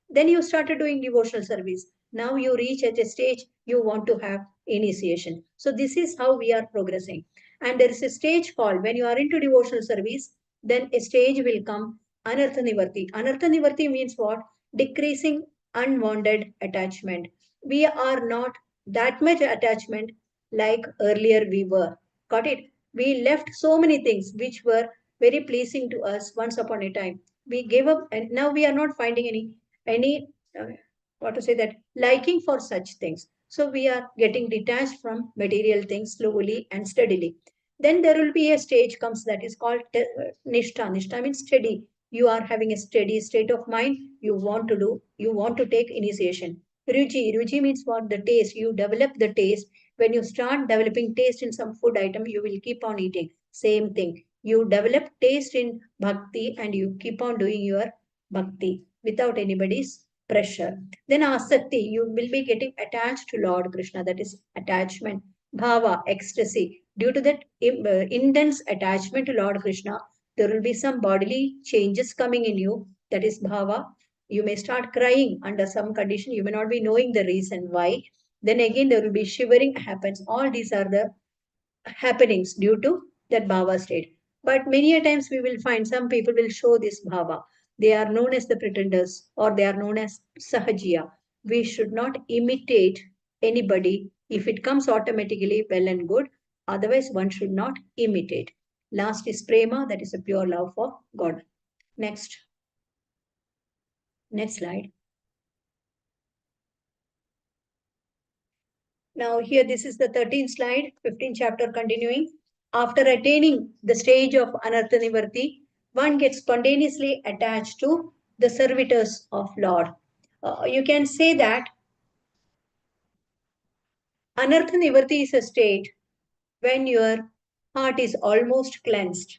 Then you started doing devotional service. Now you reach at a stage you want to have initiation. So this is how we are progressing. And there is a stage called when you are into devotional service, then a stage will come Anartha Nivarti. Anartha Nivarti means what? Decreasing unwanted attachment. We are not that much attachment like earlier we were. Got it? We left so many things which were very pleasing to us once upon a time. We gave up and now we are not finding any what to say that liking for such things. So we are getting detached from material things slowly and steadily. Then there will be a stage comes that is called nishtha. Nishtha means steady. You are having a steady state of mind. You want to do. You want to take initiation. Ruchi. Ruchi means what? The taste. You develop the taste. When you start developing taste in some food item, you will keep on eating. Same thing. You develop taste in bhakti and you keep on doing your bhakti without anybody's pressure. Then asakti, you will be getting attached to Lord Krishna. That is attachment. Bhava, ecstasy. Due to that intense attachment to Lord Krishna, there will be some bodily changes coming in you. That is bhava. You may start crying under some condition. You may not be knowing the reason why. Then again, there will be shivering happens. All these are the happenings due to that bhava state. But many a times we will find some people will show this bhava. They are known as the pretenders or they are known as sahajiya. We should not imitate anybody. If it comes automatically, well and good. Otherwise, one should not imitate. Last is prema, that is a pure love for God. Next. Next slide. Now here this is the 13th slide, 15th chapter continuing. After attaining the stage of Anartha Nivarti, one gets spontaneously attached to the servitors of Lord. You can say that Anartha Nivarti is a state when your heart is almost cleansed.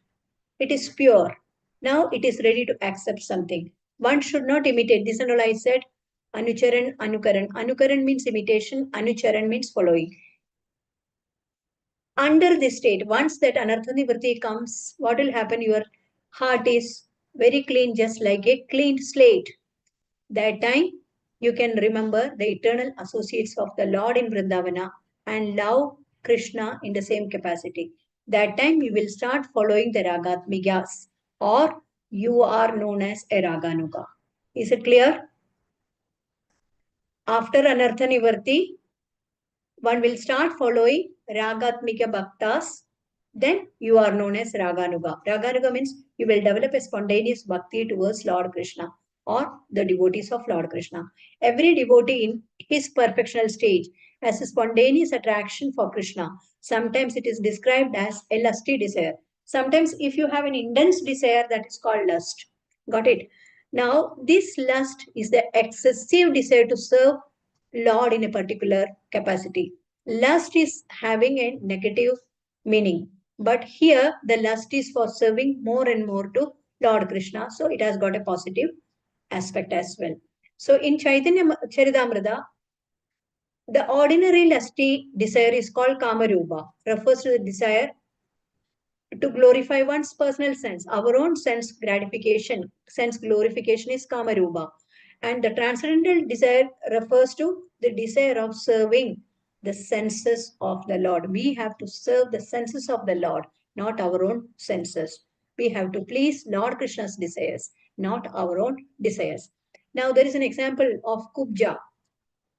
It is pure. Now it is ready to accept something. One should not imitate. This and all I said. Anucharan, Anukaran. Anukaran means imitation. Anucharan means following. Under this state, once that Anartha Nivarti comes, what will happen? Your heart is very clean, just like a clean slate. That time, you can remember the eternal associates of the Lord in Vrindavana and love Krishna in the same capacity. That time, you will start following the Ragatmigas, or you are known as a Raganuga. Is it clear? After Anartha Nivarti, one will start following Ragatmika Bhaktas, then you are known as Raganuga. Raganuga means you will develop a spontaneous bhakti towards Lord Krishna or the devotees of Lord Krishna. Every devotee in his perfectional stage has a spontaneous attraction for Krishna. Sometimes it is described as a lusty desire. Sometimes if you have an intense desire, that is called lust. Got it? Now, this lust is the excessive desire to serve Lord in a particular capacity. Lust is having a negative meaning. But here, the lust is for serving more and more to Lord Krishna. So it has got a positive aspect as well. So in Chaitanya Charitamrita, the ordinary lusty desire is called Kamarupa, refers to the desire to glorify one's personal sense. Our own sense gratification, sense glorification is Kamarupa. And the transcendental desire refers to the desire of serving the senses of the Lord. We have to serve the senses of the Lord, not our own senses. We have to please Lord Krishna's desires, not our own desires. Now, there is an example of Kubja.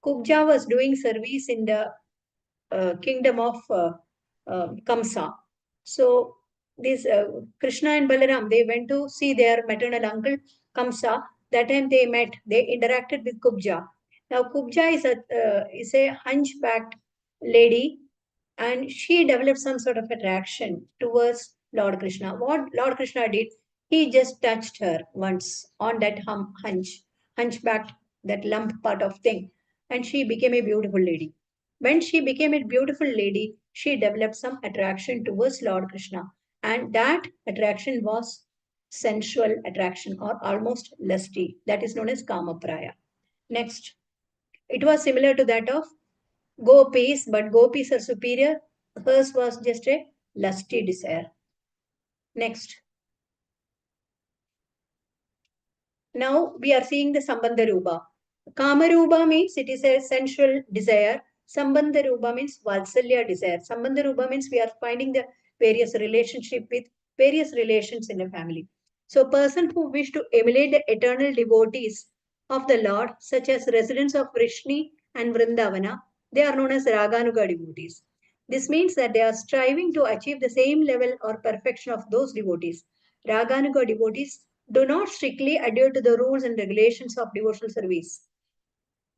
Kubja was doing service in the kingdom of Kamsa. So, this Krishna and Balaram, they went to see their maternal uncle Kamsa. That time they met, they interacted with Kubja. Now, Kubja is a hunchbacked lady, and she developed some sort of attraction towards Lord Krishna. What Lord Krishna did, he just touched her once on that hunchbacked, that lump part of thing, and she became a beautiful lady. When she became a beautiful lady, she developed some attraction towards Lord Krishna, and that attraction was sensual attraction or almost lusty. That is known as Kamapraya. Next, it was similar to that of Gopis, but Gopis are superior. Hers was just a lusty desire. Next. Now we are seeing the Sambandha Rupa. Kama Rupa means it is a sensual desire. Sambandha Rupa means Vatsalya desire. Sambandha Rupa means we are finding the various relationship with various relations in a family. So person who wish to emulate the eternal devotees of the Lord, such as residents of Vrishni and Vrindavana, they are known as Raganuga devotees. This means that they are striving to achieve the same level or perfection of those devotees. Raganuga devotees do not strictly adhere to the rules and regulations of devotional service.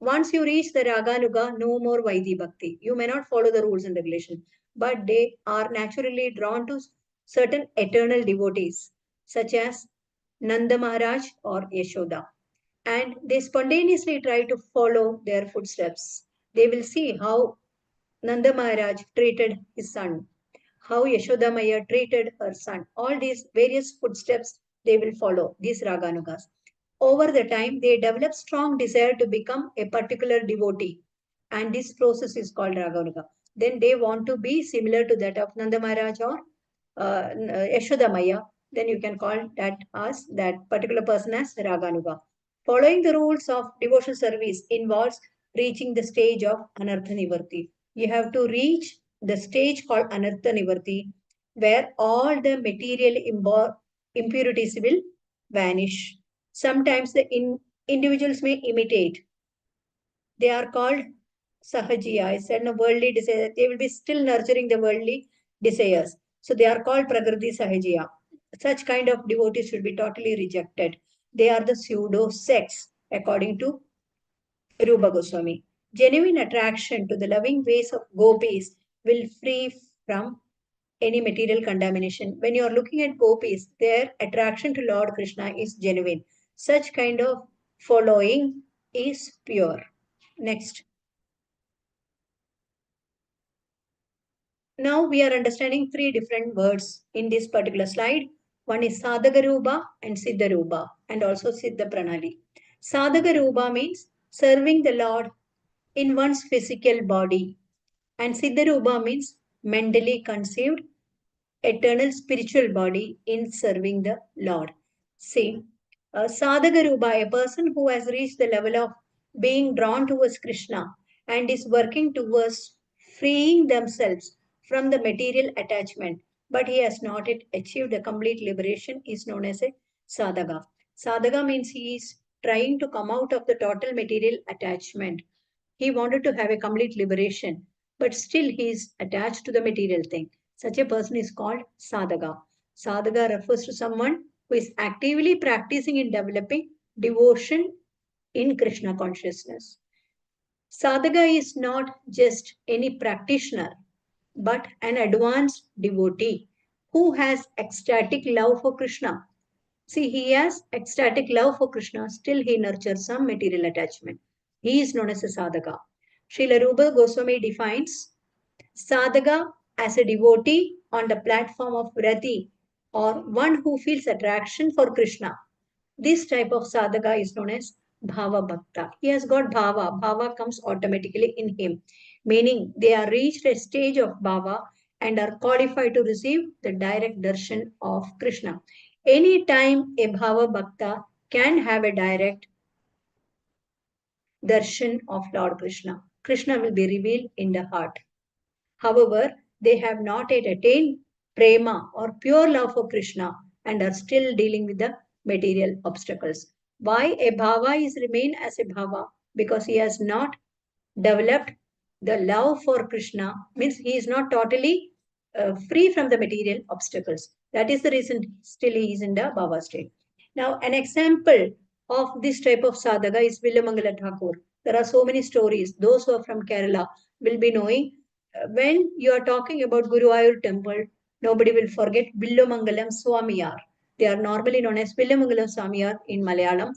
Once you reach the Raganuga, no more Vaidhi Bhakti. You may not follow the rules and regulations, but they are naturally drawn to certain eternal devotees, such as Nanda Maharaj or Yashoda. And they spontaneously try to follow their footsteps. They will see how Nanda Maharaj treated his son, how Yashoda Maya treated her son. All these various footsteps they will follow, these Raganugas. Over the time, they develop strong desire to become a particular devotee. And this process is called Raganuga. Then they want to be similar to that of Nanda Maharaj or Yashoda Maya. Then you can call that as that particular person as Raganuga. Following the rules of devotional service involves reaching the stage of Anartha Nivarti. You have to reach the stage called Anartha Nivarti, where all the material impurities will vanish. Sometimes the individuals may imitate. They are called Sahajiya. I said no worldly desires. They will be still nurturing the worldly desires. So they are called Prakriti Sahajiya. Such kind of devotees should be totally rejected. They are the pseudo sects, according to Rupa Goswami. Genuine attraction to the loving ways of gopis will free from any material contamination. When you are looking at gopis, their attraction to Lord Krishna is genuine. Such kind of following is pure. Next. Now we are understanding three different words in this particular slide. One is Sadhagarupa and Siddharupa and also Siddha Pranali. Sadhagarupa means serving the Lord in one's physical body, and Siddharupa means mentally conceived eternal spiritual body in serving the Lord. See, Sadhagarupa, a person who has reached the level of being drawn towards Krishna and is working towards freeing themselves from the material attachment, but he has not yet achieved a complete liberation, is known as a Sadhaka. Sadhaka means he is trying to come out of the total material attachment. He wanted to have a complete liberation, but still he is attached to the material thing. Such a person is called sadhaka. Sadhaka refers to someone who is actively practicing in developing devotion in Krishna consciousness. Sadhaka is not just any practitioner, but an advanced devotee who has ecstatic love for Krishna. See, he has ecstatic love for Krishna, still he nurtures some material attachment. He is known as a sadhaka. Srila Rupa Goswami defines sadhaka as a devotee on the platform of vrati, or one who feels attraction for Krishna. This type of sadhaka is known as bhava bhakta. He has got bhava. Bhava comes automatically in him, meaning they are reached a stage of bhava and are qualified to receive the direct darshan of Krishna. Any time a bhava bhakta can have a direct darshan of Lord Krishna. Krishna will be revealed in the heart. However, they have not yet attained prema or pure love for Krishna and are still dealing with the material obstacles. Why a bhava is remain as a bhava? Because he has not developed the love for Krishna, means he is not totally free from the material obstacles. That is the reason still he is in the bhava state. Now, an example of this type of sadhaka is Villamangala Thakur. There are so many stories. Those who are from Kerala will be knowing. When you are talking about Guruvayur temple, nobody will forget Villumangalam Swamiyar. They are normally known as Villumangalam Swamiyar in Malyalam.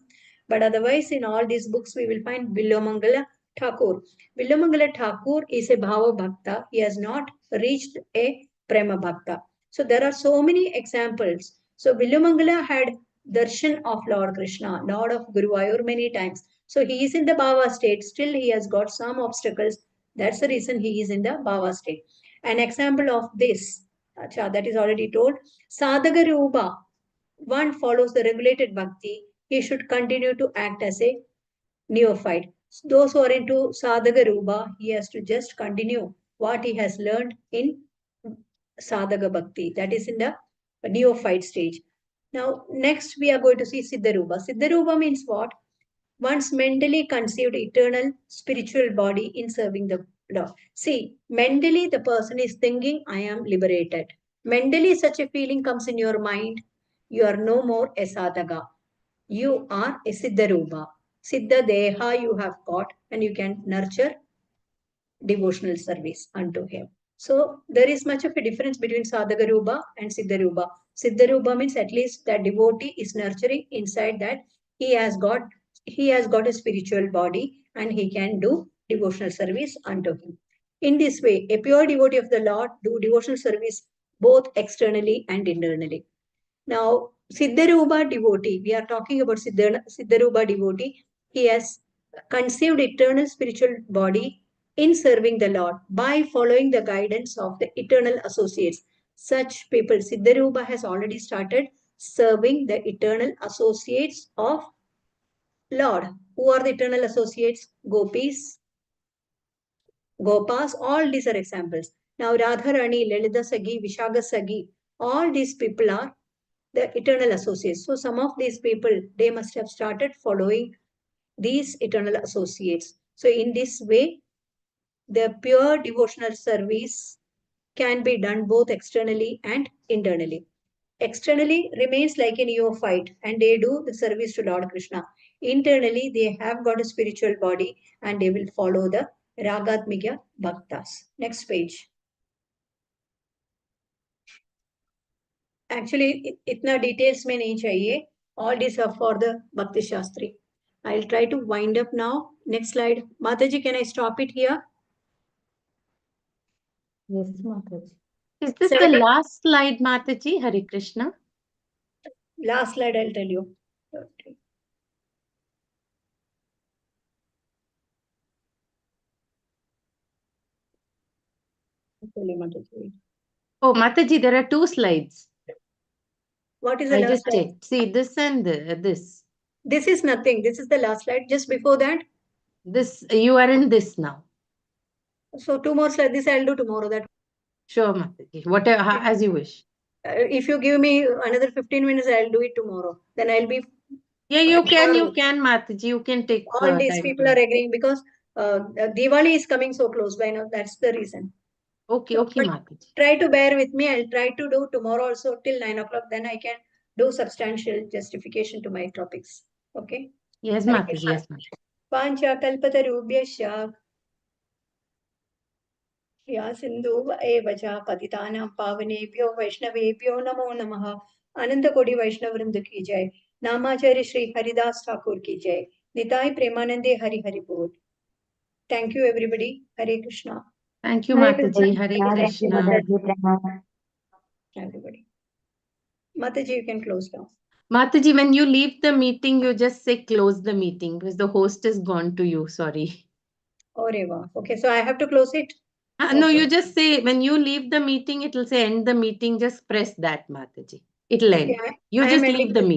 But otherwise, in all these books, we will find Villamangala Thakur. Villamangala Thakur is a Bhava Bhakta. He has not reached a Prema Bhakta. So there are so many examples. So Villamangala had darshan of Lord Krishna, Lord of Guruvayur many times. So he is in the Bhava state. Still he has got some obstacles. That's the reason he is in the Bhava state. An example of this, that is already told. Sadhaka Rupa, one follows the regulated bhakti, he should continue to act as a neophyte. Those who are into Sadhaka Rupa, he has to just continue what he has learned in Sadhaka Bhakti, that is in the neophyte stage. Now, next we are going to see Siddharupa. Siddharupa means what? One's mentally conceived eternal spiritual body in serving the Lord. See, mentally the person is thinking, I am liberated. Mentally such a feeling comes in your mind, you are no more a sadhaka. You are a Siddharupa. Siddha Deha you have got and you can nurture devotional service unto him. So there is much of a difference between Sadhagarupa and Siddharupa. Siddharupa means at least that devotee is nurturing inside that he has got a spiritual body and he can do devotional service unto him. In this way, a pure devotee of the Lord do devotional service both externally and internally. Now, Siddharupa devotee, we are talking about Siddharupa devotee. He has conceived eternal spiritual body in serving the Lord by following the guidance of the eternal associates. Such people, Siddharupa has already started serving the eternal associates of Lord. Who are the eternal associates? Gopis, Gopas, all these are examples. Now, Radharani, Lalita Sagi, Vishaga Sagi, all these people are the eternal associates. So some of these people, they must have started following these eternal associates. So in this way, the pure devotional service can be done both externally and internally. Externally remains like a neophyte and they do the service to Lord Krishna. Internally, they have got a spiritual body and they will follow the Ragatmika Bhaktas. Next page. Actually, इतना details में नहीं चाहिए. All these are for the Bhakti Shastri. I'll try to wind up now. Next slide. Mataji, can I stop it here? Yes, Mataji. Is this Seven- the last slide, Mataji? Hare Krishna. Last slide, I'll tell you. Mataji. Oh, Mataji, there are 2 slides. What is the I last just slide? checked. See, this and this. This is nothing. This is the last slide. Just before that. This, you are in this now. So 2 more slides. This I'll do tomorrow. That Sure, Mataji. Whatever, as you wish. if you give me another 15 minutes, I'll do it tomorrow. Then I'll be. Yeah, you can, tomorrow. Mataji. You can take All these time people to- are agreeing because Diwali is coming so close by now. That's the reason. Okay, So, okay, but Mataji. try to bear with me. I'll try to do tomorrow also till 9 o'clock. Then I can do substantial justification to my topics. Okay. Yes, Hare Mataji. Krishna. Yes, Mataji. Pancha kalpatarubhyasya या सिंधु एव च पतितानां पावनेभ्यो वैष्णवेभ्यो नमो नमः. अनंत कोटि वैष्णव वृंद की जय. नामाचार्य श्री हरिदास ठाकुर की जय. निताय प्रेमानंदे हरि हरि बोल. Thank you everybody. Hare Krishna. Thank you, Hare Mataji. Krishna. Hare Thank you, Krishna. Mataji. Pranam. Everybody. Mataji, you can close down. Mataji, when you leave the meeting, you just say close the meeting because the host is gone to you. Sorry. Oh, Reva. Okay, so I have to close it. No, Okay. you just say when you leave the meeting, it will say end the meeting. Just press that, Mataji. It'll end. Okay, You I am just ending leave the the- meeting.